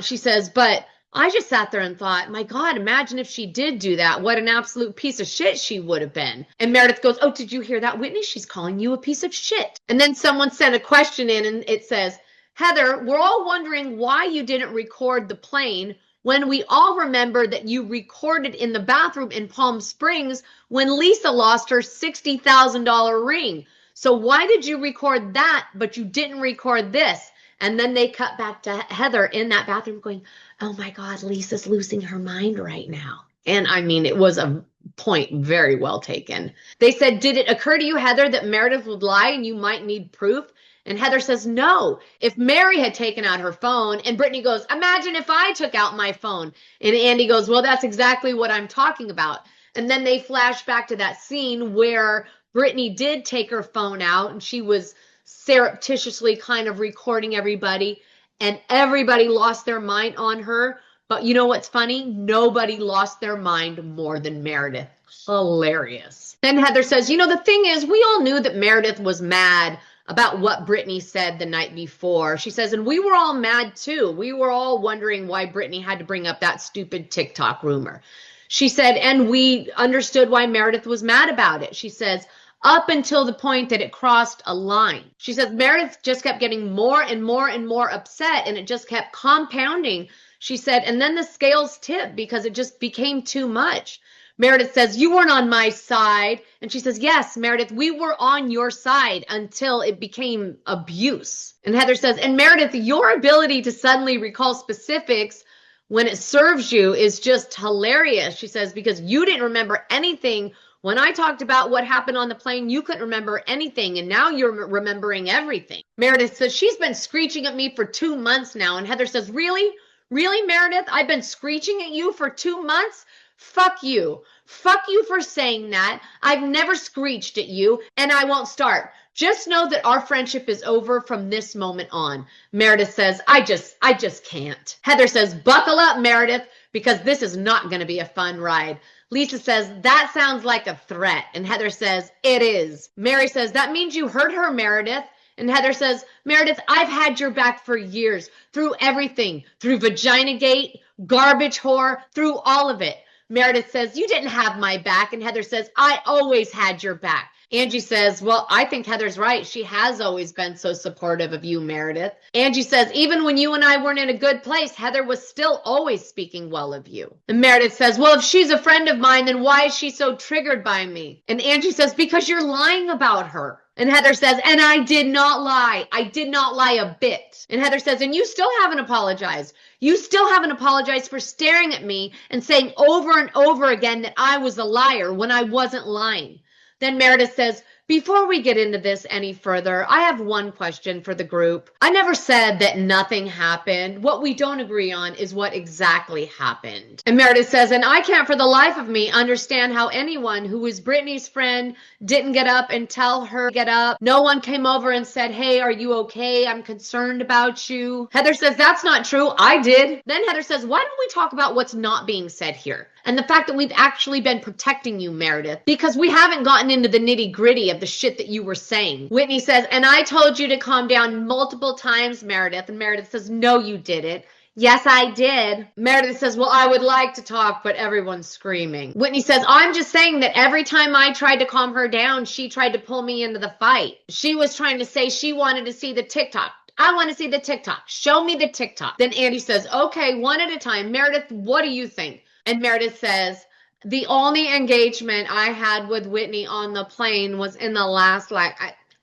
She says, but I just sat there and thought, my God, imagine if she did do that. What an absolute piece of shit she would have been. And Meredith goes, oh, did you hear that, Whitney? She's calling you a piece of shit. And then someone sent a question in and it says, Heather, we're all wondering why you didn't record the plane when we all remember that you recorded in the bathroom in Palm Springs when Lisa lost her $60,000 ring. So why did you record that, but you didn't record this? And then they cut back to Heather in that bathroom going, oh my God, Lisa's losing her mind right now. And I mean, it was a point very well taken. They said, did it occur to you, Heather, that Meredith would lie and you might need proof? And Heather says, no. If Mary had taken out her phone, and Brittany goes, imagine if I took out my phone. And Andy goes, well, that's exactly what I'm talking about. And then they flash back to that scene where Brittany did take her phone out and she was surreptitiously kind of recording everybody, and everybody lost their mind on her. But you know what's funny? Nobody lost their mind more than Meredith. Hilarious. Then Heather says, you know, the thing is, we all knew that Meredith was mad about what Brittany said the night before. She says, and we were all mad too. We were all wondering why Brittany had to bring up that stupid TikTok rumor. She said, and we understood why Meredith was mad about it. She says, up until the point that it crossed a line. She says, Meredith just kept getting more and more and more upset, and it just kept compounding. She said, and then the scales tipped because it just became too much. Meredith says, you weren't on my side. And she says, yes, Meredith, we were on your side until it became abuse. And Heather says, and Meredith, your ability to suddenly recall specifics when it serves you is just hilarious. She says, because you didn't remember anything. When I talked about what happened on the plane, you couldn't remember anything, and now you're remembering everything. Meredith says, she's been screeching at me for 2 months now. And Heather says, really? Really, Meredith? I've been screeching at you for 2 months? Fuck you. Fuck you for saying that. I've never screeched at you, and I won't start. Just know that our friendship is over from this moment on. Meredith says, I just can't. Heather says, buckle up, Meredith, because this is not going to be a fun ride. Lisa says, that sounds like a threat. And Heather says, it is. Mary says, that means you hurt her, Meredith. And Heather says, Meredith, I've had your back for years, through everything, through Vagina Gate, garbage whore, through all of it. Meredith says, you didn't have my back. And Heather says, I always had your back. Angie says, well, I think Heather's right. She has always been so supportive of you, Meredith. Angie says, even when you and I weren't in a good place, Heather was still always speaking well of you. And Meredith says, well, if she's a friend of mine, then why is she so triggered by me? And Angie says, because you're lying about her. And Heather says, and I did not lie. I did not lie a bit. And Heather says, and you still haven't apologized. You still haven't apologized for staring at me and saying over and over again that I was a liar when I wasn't lying. Then Meredith says, before we get into this any further, I have one question for the group. I never said that nothing happened. What we don't agree on is what exactly happened. And Meredith says, and I can't for the life of me understand how anyone who was Brittany's friend didn't get up and tell her to get up. No one came over and said, hey, are you okay? I'm concerned about you. Heather says, that's not true. I did. Then Heather says, why don't we talk about what's not being said here? And the fact that we've actually been protecting you, Meredith, because we haven't gotten into the nitty gritty of the shit that you were saying. Whitney says, and I told you to calm down multiple times, Meredith. And Meredith says, no, you didn't. Yes, I did. Meredith says, well, I would like to talk, but everyone's screaming. Whitney says, I'm just saying that every time I tried to calm her down, she tried to pull me into the fight. She was trying to say she wanted to see the TikTok. I want to see the TikTok. Show me the TikTok. Then Andy says, okay, one at a time. Meredith, what do you think? And Meredith says, the only engagement I had with Whitney on the plane was in the last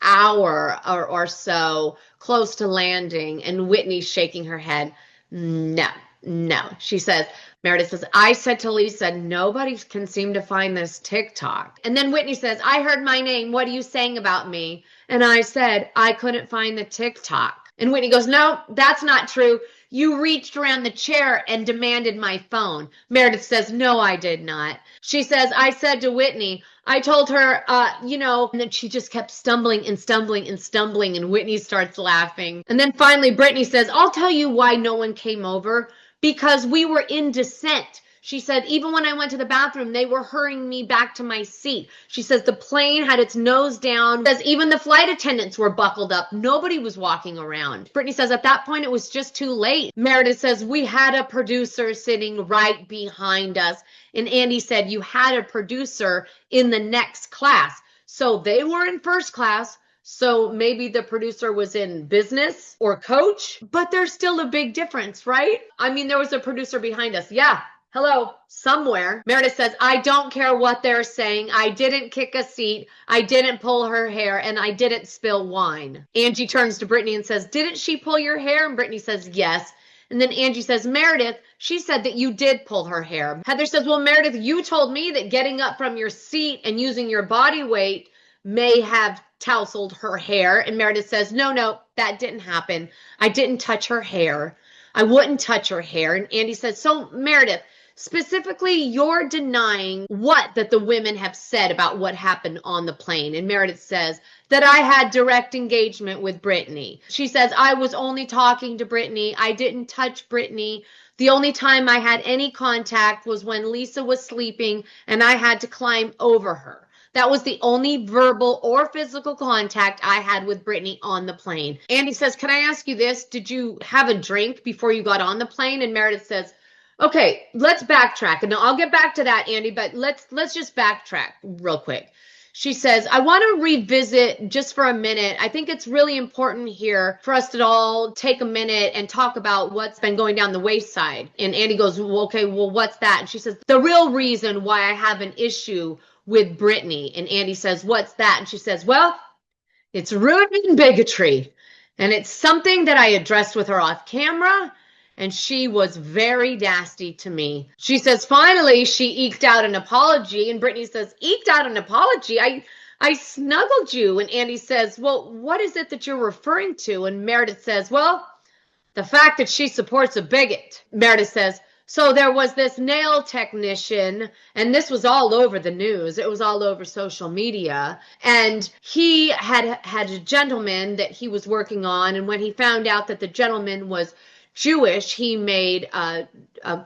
hour or so, close to landing. And Whitney's shaking her head. No. She says, Meredith says, I said to Lisa, nobody can seem to find this TikTok. And then Whitney says, I heard my name. What are you saying about me? And I said, I couldn't find the TikTok. And Whitney goes, no, that's not true. You reached around the chair and demanded my phone. Meredith says, no, I did not. She says, I said to Whitney, I told her, and then she just kept stumbling. And Whitney starts laughing. And then finally, Brittany says, I'll tell you why no one came over. Because we were in descent. She said, even when I went to the bathroom, they were hurrying me back to my seat. She says the plane had its nose down. Says even the flight attendants were buckled up. Nobody was walking around. Brittany says at that point, it was just too late. Meredith says we had a producer sitting right behind us. And Andy said you had a producer in the next class. So they were in first class. So maybe the producer was in business or coach, but there's still a big difference, right? I mean, there was a producer behind us. Yeah. Hello, somewhere. Meredith says, I don't care what they're saying. I didn't kick a seat. I didn't pull her hair, and I didn't spill wine. Angie turns to Brittany and says, didn't she pull your hair? And Brittany says, yes. And then Angie says, Meredith, she said that you did pull her hair. Heather says, well, Meredith, you told me that getting up from your seat and using your body weight may have tousled her hair. And Meredith says, no, that didn't happen. I didn't touch her hair. I wouldn't touch her hair. And Andy says, so Meredith, specifically, you're denying what that the women have said about what happened on the plane. And Meredith says that I had direct engagement with Brittany. She says, I was only talking to Brittany. I didn't touch Brittany. The only time I had any contact was when Lisa was sleeping and I had to climb over her. That was the only verbal or physical contact I had with Brittany on the plane. Andy says, can I ask you this? Did you have a drink before you got on the plane? And Meredith says, okay, let's backtrack. And I'll get back to that, Andy, but let's just backtrack real quick. She says, I want to revisit just for a minute. I think it's really important here for us to all take a minute and talk about what's been going down the wayside. And Andy goes, well, okay, well, what's that? And she says, the real reason why I have an issue with Brittany. And Andy says, what's that? And she says, well, it's rooted in bigotry. And it's something that I addressed with her off camera. And she was very nasty to me. She says, finally, she eked out an apology. And Brittany says, eked out an apology? I snuggled you. And Andy says, well, what is it that you're referring to? And Meredith says, well, the fact that she supports a bigot. Meredith says, so there was this nail technician, and this was all over the news. It was all over social media. And he had a gentleman that he was working on. And when he found out that the gentleman was Jewish, he made a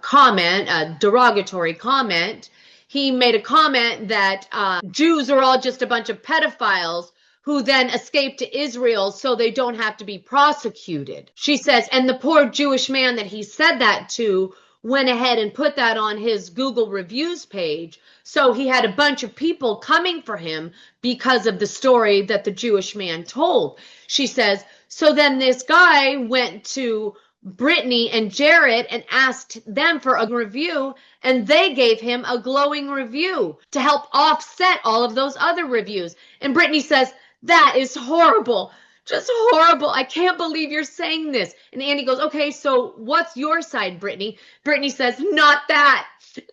comment, a derogatory comment. He made a comment that Jews are all just a bunch of pedophiles who then escaped to Israel so they don't have to be prosecuted. She says, and the poor Jewish man that he said that to went ahead and put that on his Google reviews page. So he had a bunch of people coming for him because of the story that the Jewish man told. She says, so then this guy went to Brittany and Jared and asked them for a review, and they gave him a glowing review to help offset all of those other reviews. And Brittany says, That is horrible. Just horrible. I can't believe you're saying this. And Andy goes, okay, so what's your side, Brittany? Brittany says, not that.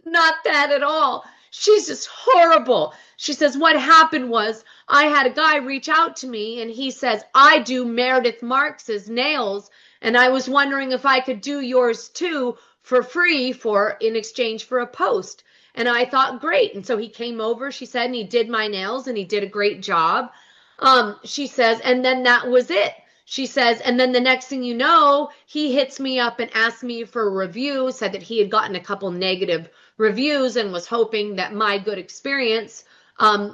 Not that at all. She's just horrible. She says, what happened was I had a guy reach out to me and he says, I do Meredith Marks's nails and I was wondering if I could do yours too for free in exchange for a post. And I thought, great. And so he came over, she said, and he did my nails and he did a great job. She says, and then that was it. She says, and then the next thing you know, he hits me up and asked me for a review, said that he had gotten a couple negative reviews and was hoping that my good experience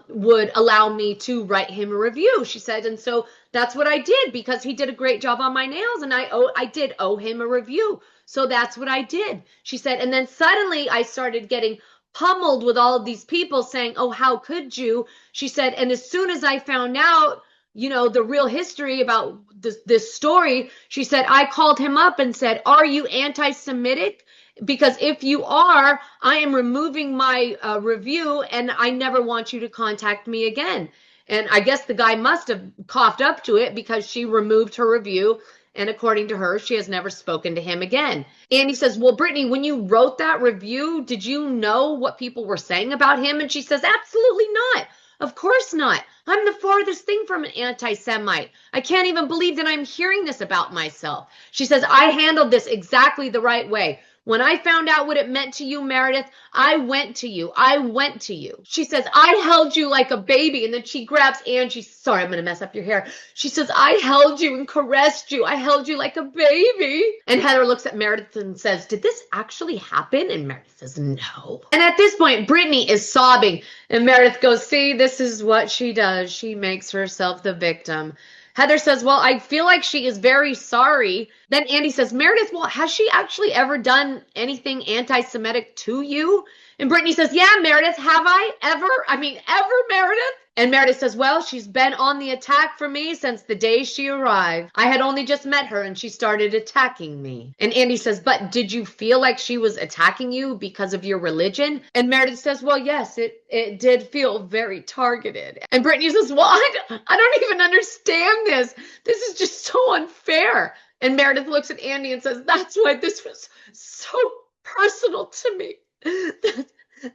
would allow me to write him a review, she said. And so that's what I did because he did a great job on my nails and I did owe him a review. So that's what I did, she said. And then suddenly I started getting pummeled with all of these people saying, oh, how could you? She said, and as soon as I found out, you know, the real history about this story, she said, I called him up and said, are you anti-Semitic? Because if you are, I am removing my review and I never want you to contact me again. And I guess the guy must have coughed up to it because she removed her review. And according to her, she has never spoken to him again. Andy says, well, Brittany, when you wrote that review, did you know what people were saying about him? And she says, absolutely not. Of course not. I'm the farthest thing from an anti-Semite. I can't even believe that I'm hearing this about myself. She says, I handled this exactly the right way. When I found out what it meant to you, Meredith, I went to you. I went to you. She says, I held you like a baby. And then she grabs Angie. Sorry, I'm going to mess up your hair. She says, I held you and caressed you. I held you like a baby. And Heather looks at Meredith and says, did this actually happen? And Meredith says, no. And at this point, Brittany is sobbing. And Meredith goes, see, this is what she does. She makes herself the victim. Heather says, well, I feel like she is very sorry. Then Andy says, Meredith, well, has she actually ever done anything anti-Semitic to you? And Brittany says, yeah, Meredith, have I ever? Ever, Meredith? And Meredith says, well, she's been on the attack for me since the day she arrived. I had only just met her and she started attacking me. And Andy says, but did you feel like she was attacking you because of your religion? And Meredith says, well, yes, it did feel very targeted. And Brittany says, well, I don't even understand this. This is just so unfair. And Meredith looks at Andy and says, that's why this was so personal to me.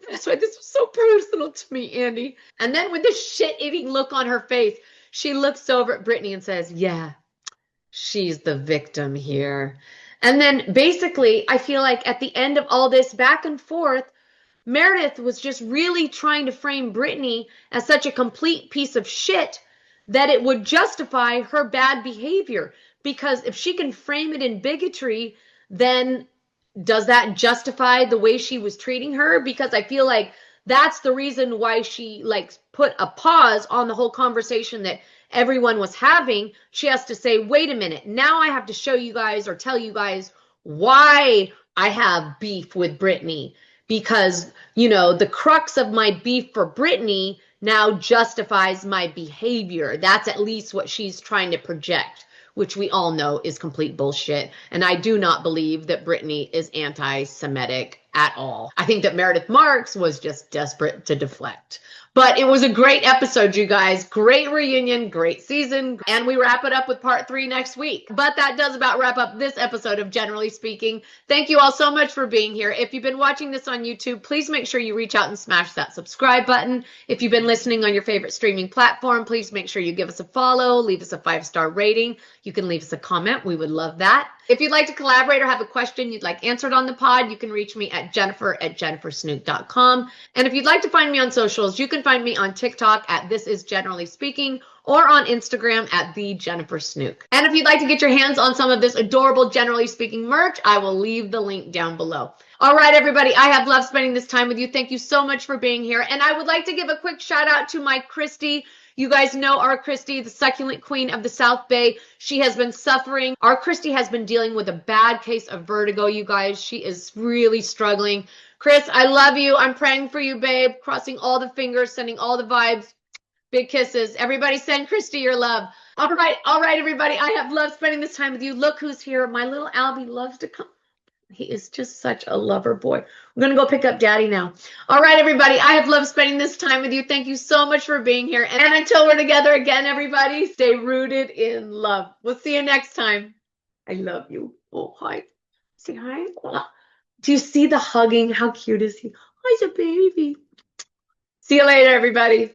That's why this was so personal to me, Andy. And then with this shit-eating look on her face, she looks over at Brittany and says, yeah, she's the victim here. And then basically, I feel like at the end of all this back and forth, Meredith was just really trying to frame Brittany as such a complete piece of shit that it would justify her bad behavior. Because if she can frame it in bigotry, then does that justify the way she was treating her? Because I feel like that's the reason why she put a pause on the whole conversation that everyone was having. She has to say, wait a minute, now I have to show you guys or tell you guys why I have beef with Brittany. Because, you know, the crux of my beef for Brittany now justifies my behavior. That's at least what she's trying to project, which we all know is complete bullshit. And I do not believe that Brittany is anti-Semitic at all. I think that Meredith Marks was just desperate to deflect. But it was a great episode, you guys. Great reunion, great season. And we wrap it up with part 3 next week. But that does about wrap up this episode of Generally Speaking. Thank you all so much for being here. If you've been watching this on YouTube, please make sure you reach out and smash that subscribe button. If you've been listening on your favorite streaming platform, please make sure you give us a follow, leave us a 5-star rating. You can leave us a comment. We would love that. If you'd like to collaborate or have a question you'd like answered on the pod, you can reach me at jennifer@jennifersnook.com. And if you'd like to find me on socials, you can find me on TikTok at This Is Generally Speaking or on Instagram at The Jennifer Snook. And if you'd like to get your hands on some of this adorable Generally Speaking merch, I will leave the link down below. All right, everybody, I have loved spending this time with you. Thank you so much for being here. And I would like to give a quick shout out to my Christy. You guys know our Christy, the succulent queen of the South Bay. She has been suffering. Our Christy has been dealing with a bad case of vertigo, you guys. She is really struggling. Chris, I love you. I'm praying for you, babe. Crossing all the fingers, sending all the vibes. Big kisses. Everybody send Christy your love. All right, everybody. I have loved spending this time with you. Look who's here. My little Albie loves to come. He is just such a lover boy. We're going to go pick up Daddy now. All right, everybody. I have loved spending this time with you. Thank you so much for being here. And until we're together again, everybody, stay rooted in love. We'll see you next time. I love you. Oh, hi. Say hi, Nicola. Do you see the hugging? How cute is he? Oh, he's a baby. See you later, everybody.